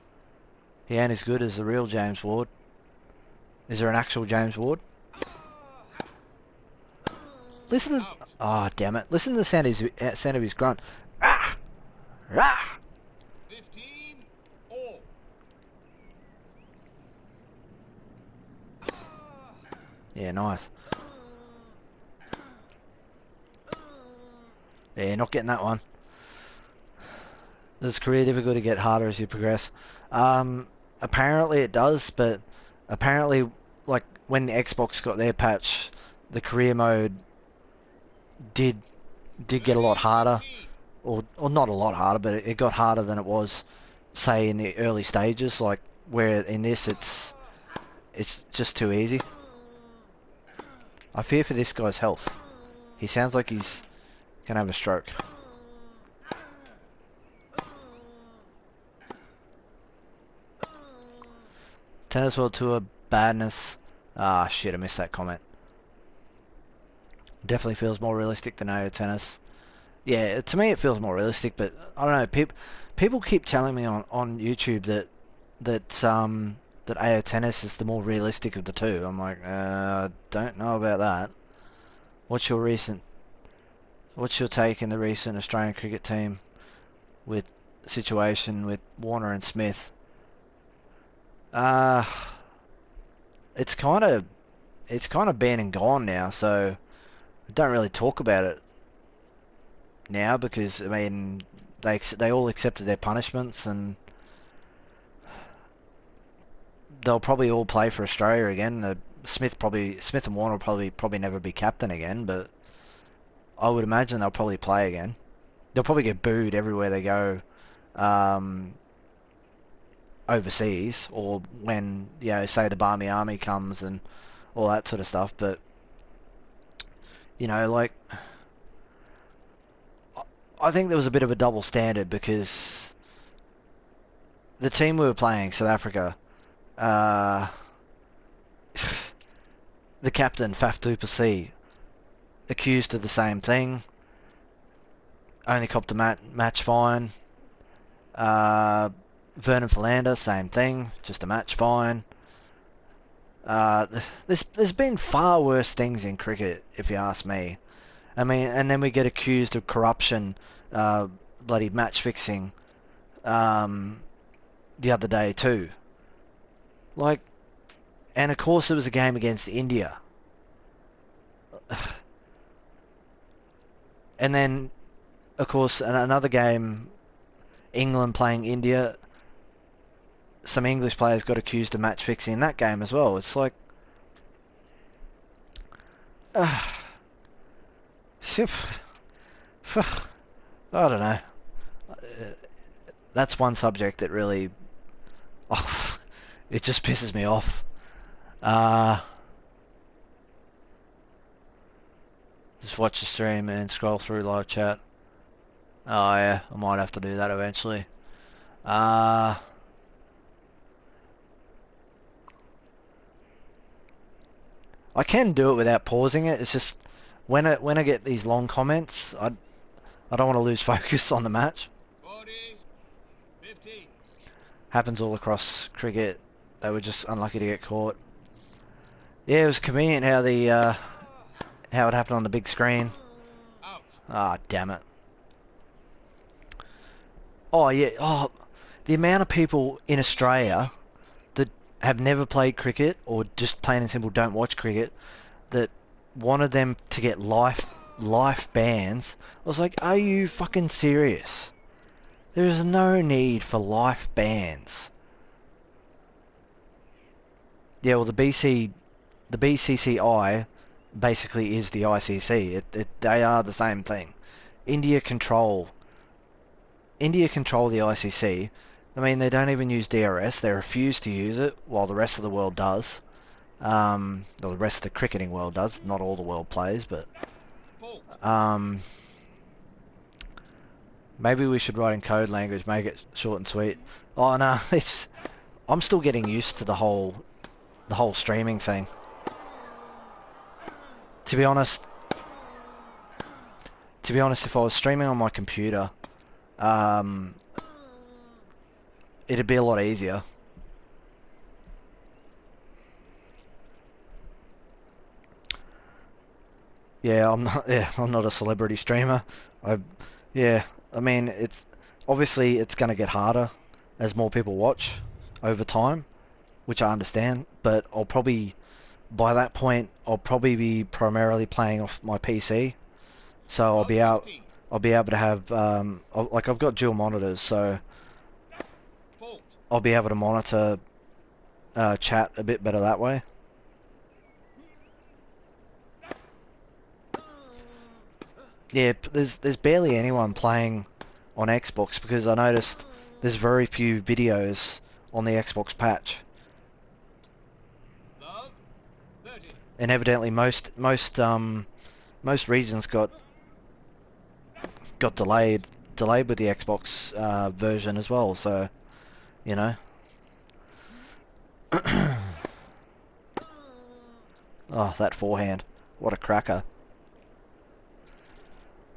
He ain't as good as the real James Ward. Is there an actual James Ward? Listen to... Out. Oh, damn it. Listen to the sound of his grunt. Ah! Ah! 15. All. Yeah, nice. Yeah, not getting that one. Does career difficulty get harder as you progress? Apparently it does, but apparently, like, when the Xbox got their patch, the career mode did get a lot harder. Or not a lot harder, but it got harder than it was, say, in the early stages, like, where in this it's just too easy. I fear for this guy's health. He sounds like he's gonna have a stroke. Tennis World Tour badness. Ah, shit, I missed that comment. Definitely feels more realistic than AO Tennis. Yeah, to me it feels more realistic, but I don't know. People keep telling me on YouTube that AO Tennis is the more realistic of the two. I'm like, don't know about that. What's your take in the recent Australian cricket team with situation with Warner and Smith? It's kind of been and gone now. So don't really talk about it now because I mean they all accepted their punishments and they'll probably all play for Australia again. Smith and Warner will probably never be captain again, but I would imagine they'll probably play again. They'll probably get booed everywhere they go um, overseas or when say the Barmy Army comes and all that sort of stuff. But like I think there was a bit of a double standard because the team we were playing, South Africa, uh, the captain Faf du Plessis accused of the same thing. Only copped a match fine. Vernon Philander, same thing, just a match fine. There's been far worse things in cricket, if you ask me. I mean, and then we get accused of corruption, bloody match fixing, the other day too. Like, and of course it was a game against India. And then, of course, another game, England playing India. Some English players got accused of match fixing in that game as well. It's like, I don't know. That's one subject that really, it just pisses me off. Just watch the stream and scroll through live chat. Oh yeah, I might have to do that eventually. I can do it without pausing it. It's just when I get these long comments, I don't want to lose focus on the match. 40, 15. Happens all across cricket. They were just unlucky to get caught. Yeah, it was convenient how it happened on the big screen. Out. Ah, damn it. Oh yeah. Oh, the amount of people in Australia that have never played cricket or just plain and simple don't watch cricket that wanted them to get life bans. I was like, are you fucking serious? There is no need for life bans. Yeah, well, the BCCI basically is the ICC. They are the same thing. India control the ICC. I mean, they don't even use DRS. They refuse to use it, while the rest of the world does. Or the rest of the cricketing world does. Not all the world plays, but maybe we should write in code language, make it short and sweet. Oh no, I'm still getting used to the whole streaming thing. To be honest, if I was streaming on my computer, it'd be a lot easier. Yeah, I'm not. Yeah, I'm not a celebrity streamer. Yeah, I mean, it's going to get harder as more people watch over time, which I understand. But by that point, I'll probably be primarily playing off my PC, so I'll be able to have like I've got dual monitors, so I'll be able to monitor chat a bit better that way. Yeah, there's barely anyone playing on Xbox because I noticed there's very few videos on the Xbox patch. Love. 30. And evidently most regions got delayed with the Xbox version as well, so you know. Oh, that forehand. What a cracker.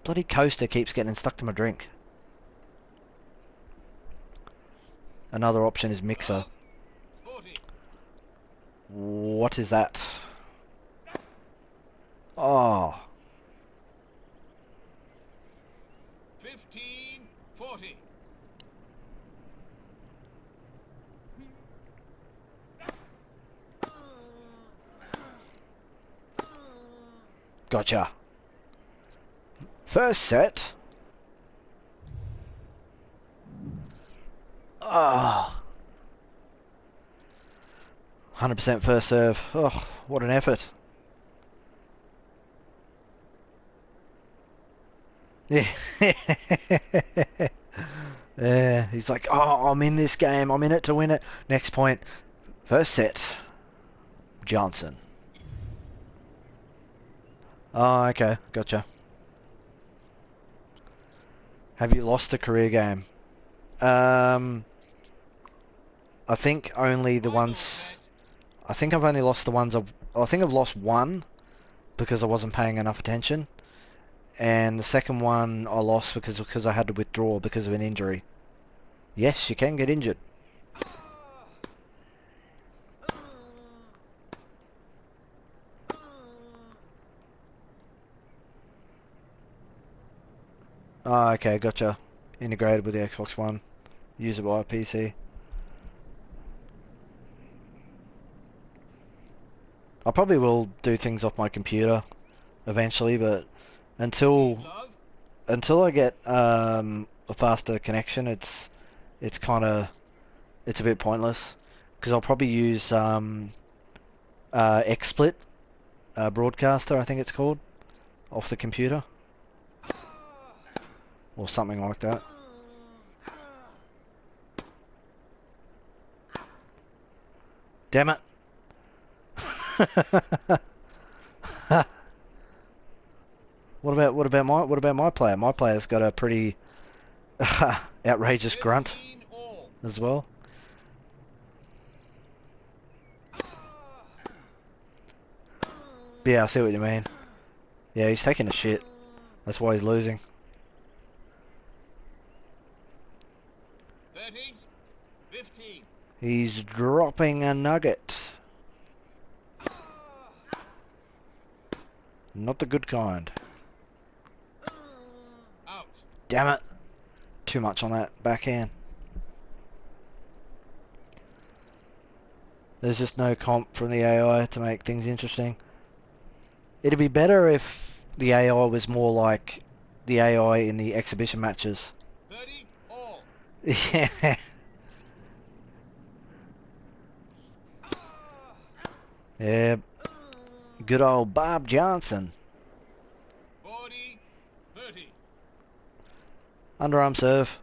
Bloody coaster keeps getting stuck to my drink. Another option is mixer. 40. What is that? Oh. 15, 40. Gotcha. First set. Ah, 100% first serve. Oh, what an effort. Yeah. Yeah, he's like, oh, I'm in this game. I'm in it to win it. Next point. First set. Johnson. Oh, okay. Gotcha. Have you lost a career game? I think only the Final ones... set. I think I've only lost the ones I think I've lost one because I wasn't paying enough attention. And the second one I lost because I had to withdraw because of an injury. Yes, you can get injured. Oh, okay, gotcha. Integrated with the Xbox One. Use it by a PC. I probably will do things off my computer eventually, but until Team love. until I get a faster connection, it's kind of it's a bit pointless because I'll probably use XSplit broadcaster, I think it's called, off the computer or something like that. Damn it! What about my player? My player's got a pretty outrageous grunt 15 all. as well. Yeah, I see what you mean. Yeah, he's taking a shit. That's why he's losing. 30. 15. He's dropping a nugget. Not the good kind. Out. Damn it. Too much on that backhand. There's just no comp from the AI to make things interesting. It'd be better if the AI was more like the AI in the exhibition matches. 30 all. Yeah. Yeah. Good old Bob Johnson. 40. 30. Underarm serve.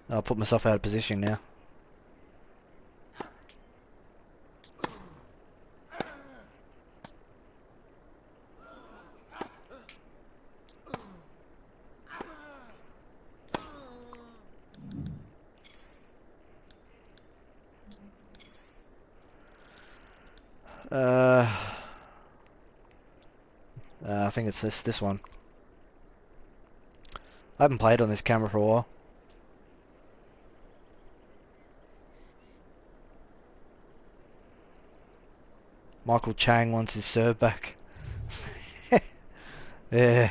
I'll put myself out of position now. Uh, I think it's this one. I haven't played on this camera for a while. Michael Chang wants his serve back. Yeah.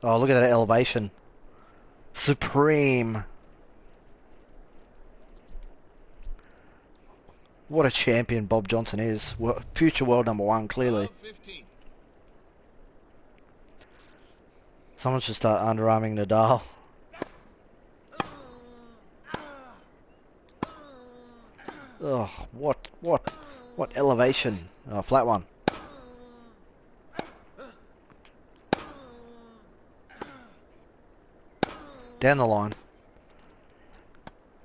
Oh, look at that elevation. Supreme. What a champion Bob Johnson is. Future world number one, clearly. 12. 15. Someone should start underarming Nadal. Oh, what elevation? Oh, flat one. Down the line.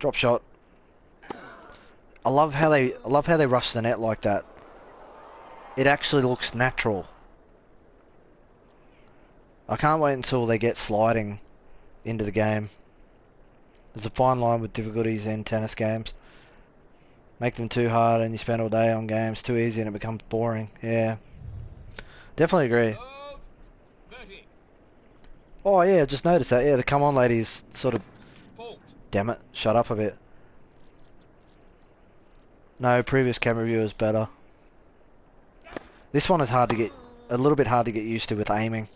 Drop shot. I love how they rush the net like that. It actually looks natural. I can't wait until they get sliding into the game. There's a fine line with difficulties in tennis games. Make them too hard and you spend all day on games. Too easy and it becomes boring. Yeah. Definitely agree. Love. 30. Oh yeah, just noticed that. Yeah, the come on ladies sort of... Fault. Damn it, shut up a bit. No, previous camera view is better. This one is hard to get... a little bit hard to get used to with aiming.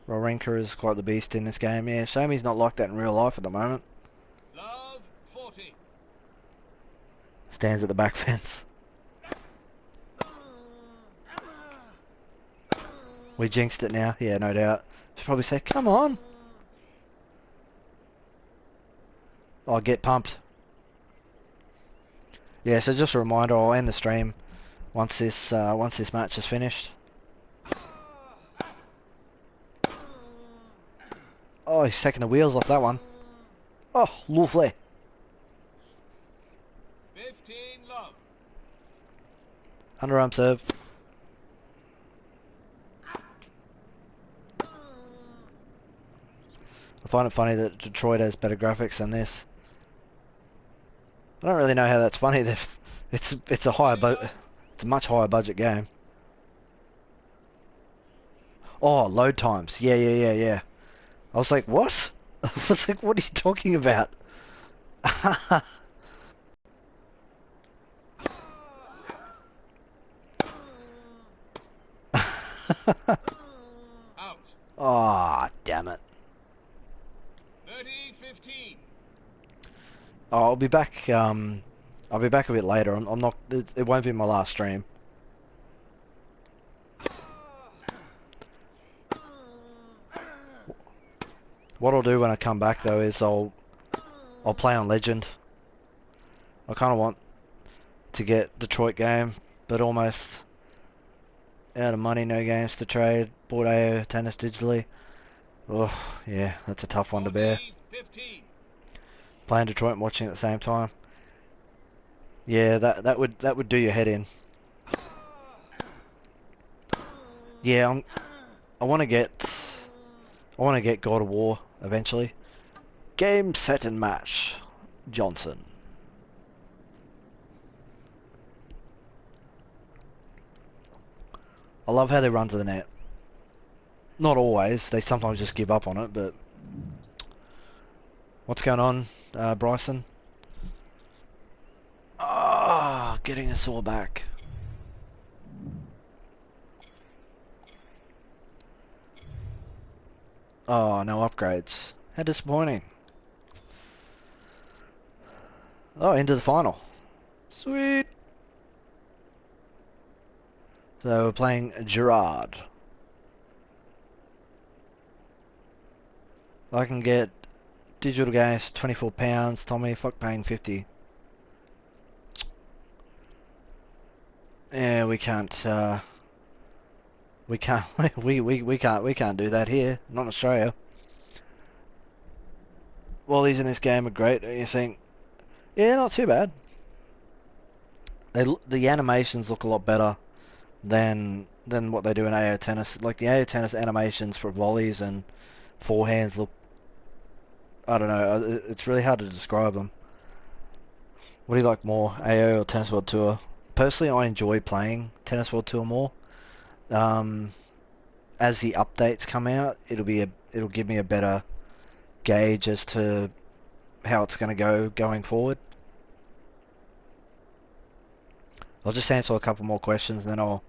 Rorenka is quite the beast in this game. Yeah, shame he's not like that in real life at the moment. Love 40. Stands at the back fence. We jinxed it now. Yeah, no doubt. Should probably say, come on. I'll get pumped. Yeah, so just a reminder, I'll end the stream once this match is finished. Oh, he's taking the wheels off that one. Oh, lovely. 15 love. Underarm serve. I find it funny that Detroit has better graphics than this. I don't really know how that's funny. It's a it's a much higher budget game. Oh, load times. Yeah. I was like, what? I was like, what are you talking about? Out. Oh, damn it. 30-15. Oh, I'll be back. I'll be back a bit later. I'm not. It won't be my last stream. What I'll do when I come back though is I'll play on Legend. I kind of want to get Detroit game, but almost out of money, no games to trade. Bought AO tennis digitally. Oh yeah, that's a tough one to bear. 40-15. Playing Detroit and watching at the same time. Yeah, that would do your head in. Yeah, I want to get God of War eventually. Game, set, and match. Johnson. I love how they run to the net. Not always. They sometimes just give up on it, but... What's going on, Bryson? Ah, getting us all back. Oh, no upgrades. How disappointing. Oh, into the final. Sweet. So we're playing Gerard. I can get digital games, £24. Tommy, fuck paying 50. Yeah, we can't, we can't, we can't do that here. Not in Australia. Well, these in this game are great, don't you think? Yeah, not too bad. The animations look a lot better than what they do in AO Tennis. Like the AO Tennis animations for volleys and forehands look, I don't know, it's really hard to describe them. What do you like more, AO or Tennis World Tour? Personally, I enjoy playing Tennis World Tour more. As the updates come out, it'll give me a better gauge as to how it's going to go going forward. I'll just answer a couple more questions and then I'll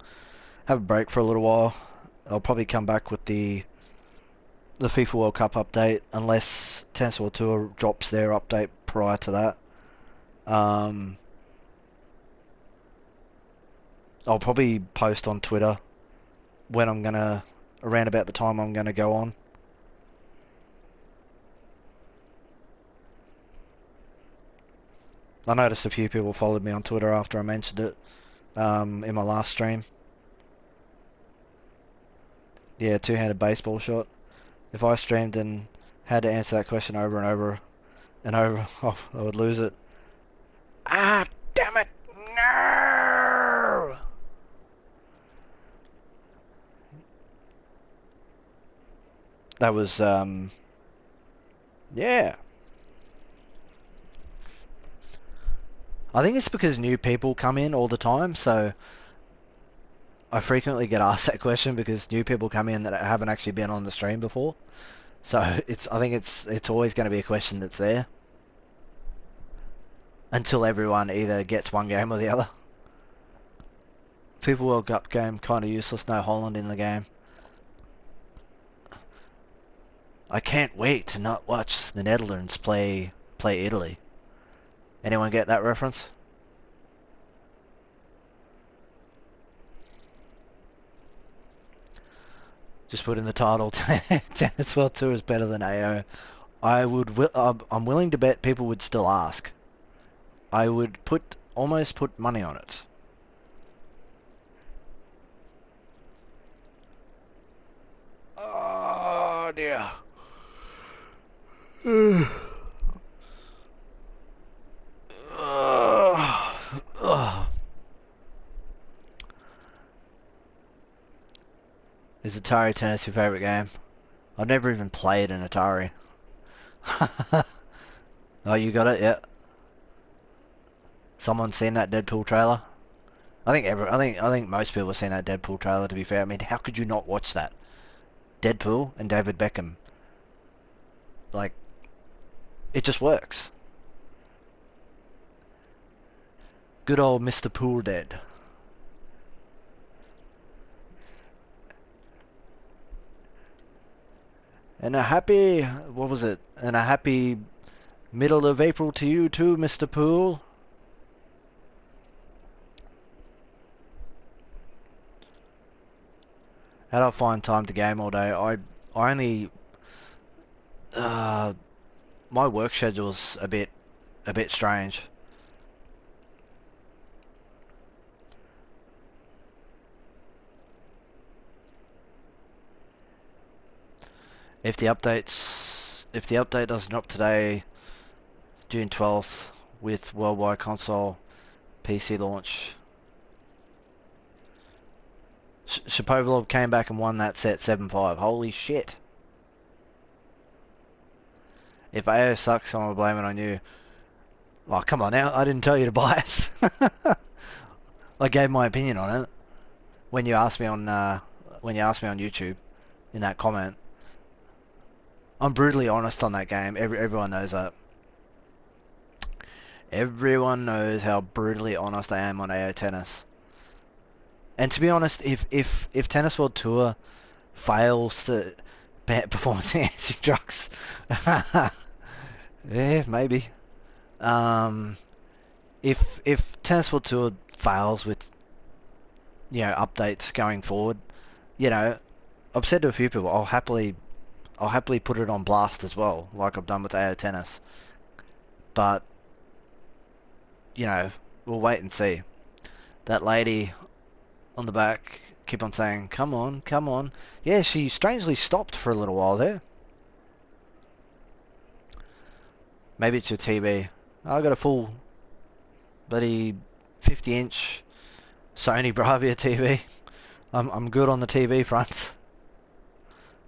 have a break for a little while. I'll probably come back with the FIFA World Cup update unless Tennis World Tour drops their update prior to that. I'll probably post on Twitter when I'm gonna, around about the time I'm gonna go on. I noticed a few people followed me on Twitter after I mentioned it in my last stream. Yeah, two-handed baseball shot. If I streamed and had to answer that question over and over and over, oh, I would lose it. Ah, damn it! No! That was, yeah. I think it's because new people come in all the time, so I frequently get asked that question because new people come in that haven't actually been on the stream before. So I think it's always going to be a question that's there. until everyone either gets one game or the other. FIFA World Cup game, kind of useless, no Holland in the game. I can't wait to not watch the Netherlands play Italy. Anyone get that reference? Just put in the title, Tennis World Tour is better than AO. I'm willing to bet people would still ask. I would almost put money on it. Oh dear. Is Atari Tennis your favourite game? I've never even played an Atari. Oh, you got it? Yeah. Someone seen that Deadpool trailer? I think most people have seen that Deadpool trailer. To be fair, I mean, how could you not watch that? Deadpool and David Beckham. Like, it just works. Good old Mr. Pool Dead. And what was it? And a happy middle of April to you too, Mr. Pool. How do I find time to game all day? I only, uh, my work schedule's a bit strange. If the update doesn't drop today, June 12th, with worldwide console PC launch. Shapovalov came back and won that set 7-5. Holy shit. If AO sucks, I'm gonna blame it on you. Oh, come on now. I didn't tell you to buy it. I gave my opinion on it when you asked me on YouTube in that comment. I'm brutally honest on that game. Everyone knows that. Everyone knows how brutally honest I am on AO Tennis. And to be honest, if Tennis World Tour fails to ban performance enhancing drugs, yeah, maybe. If Tennis World Tour fails with updates going forward, I've said to a few people I'll happily put it on blast as well, like I've done with AO Tennis. But we'll wait and see. That lady on the back keep on saying, "Come on, come on." Yeah, she strangely stopped for a little while there. Maybe it's your TV. I got a full bloody 50-inch Sony Bravia TV. I'm good on the TV front.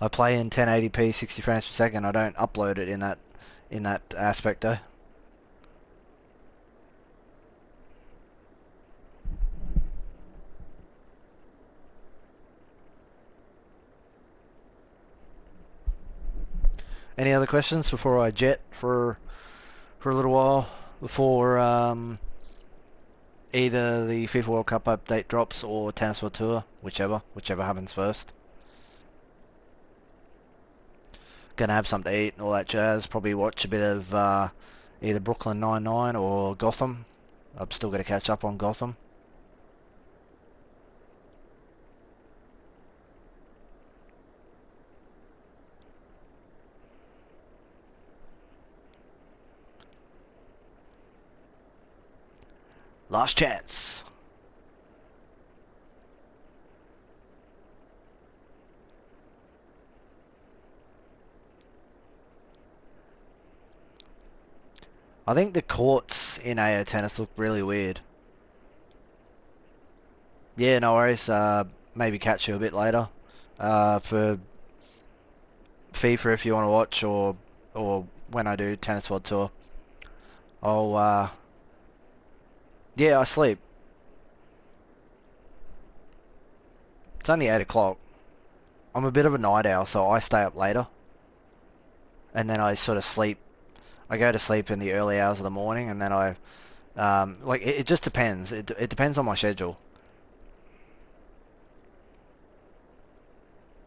I play in 1080p 60 frames per second. I don't upload it in that aspect though. Any other questions before I jet for a little while before either the FIFA World Cup update drops or Tennis World Tour, whichever happens first. Gonna have something to eat and all that jazz. Probably watch a bit of either Brooklyn Nine-Nine or Gotham. I'm still gonna catch up on Gotham. Last chance. I think the courts in AO Tennis look really weird. Yeah, no worries. Maybe catch you a bit later for FIFA if you want to watch, or when I do Tennis World Tour. Yeah, I sleep. It's only 8 o'clock. I'm a bit of a night owl, so I stay up later. And then I sort of sleep. I go to sleep in the early hours of the morning, and then I Like it just depends. It depends on my schedule.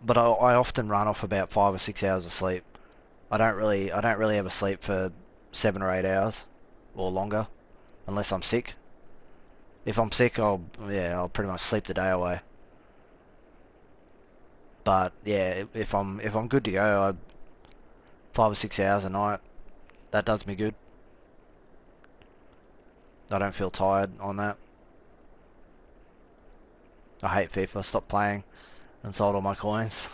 But I often run off about 5 or 6 hours of sleep. I don't really ever sleep for 7 or 8 hours or longer unless I'm sick. If I'm sick, I'll pretty much sleep the day away. But yeah, if I'm good to go, 5 or 6 hours a night, that does me good. I don't feel tired on that. I hate FIFA. Stopped playing and sold all my coins.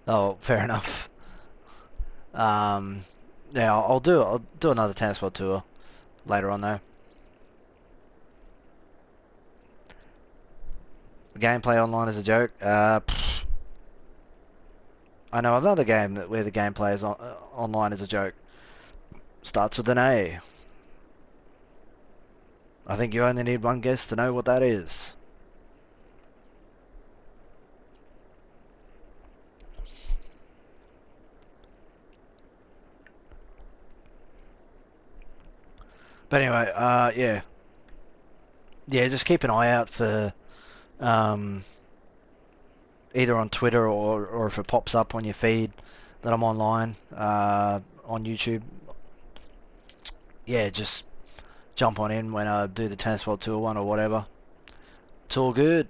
Oh, fair enough. Um, yeah, I'll do another tennis world tour later on though. The gameplay online is a joke. I know another game where the gameplay is online is a joke. Starts with an A. I think you only need one guess to know what that is. But anyway, yeah, just keep an eye out for um, either on Twitter or if it pops up on your feed that I'm online on YouTube. Yeah, just jump on in when I do the Tennis World Tour one or whatever. It's all good.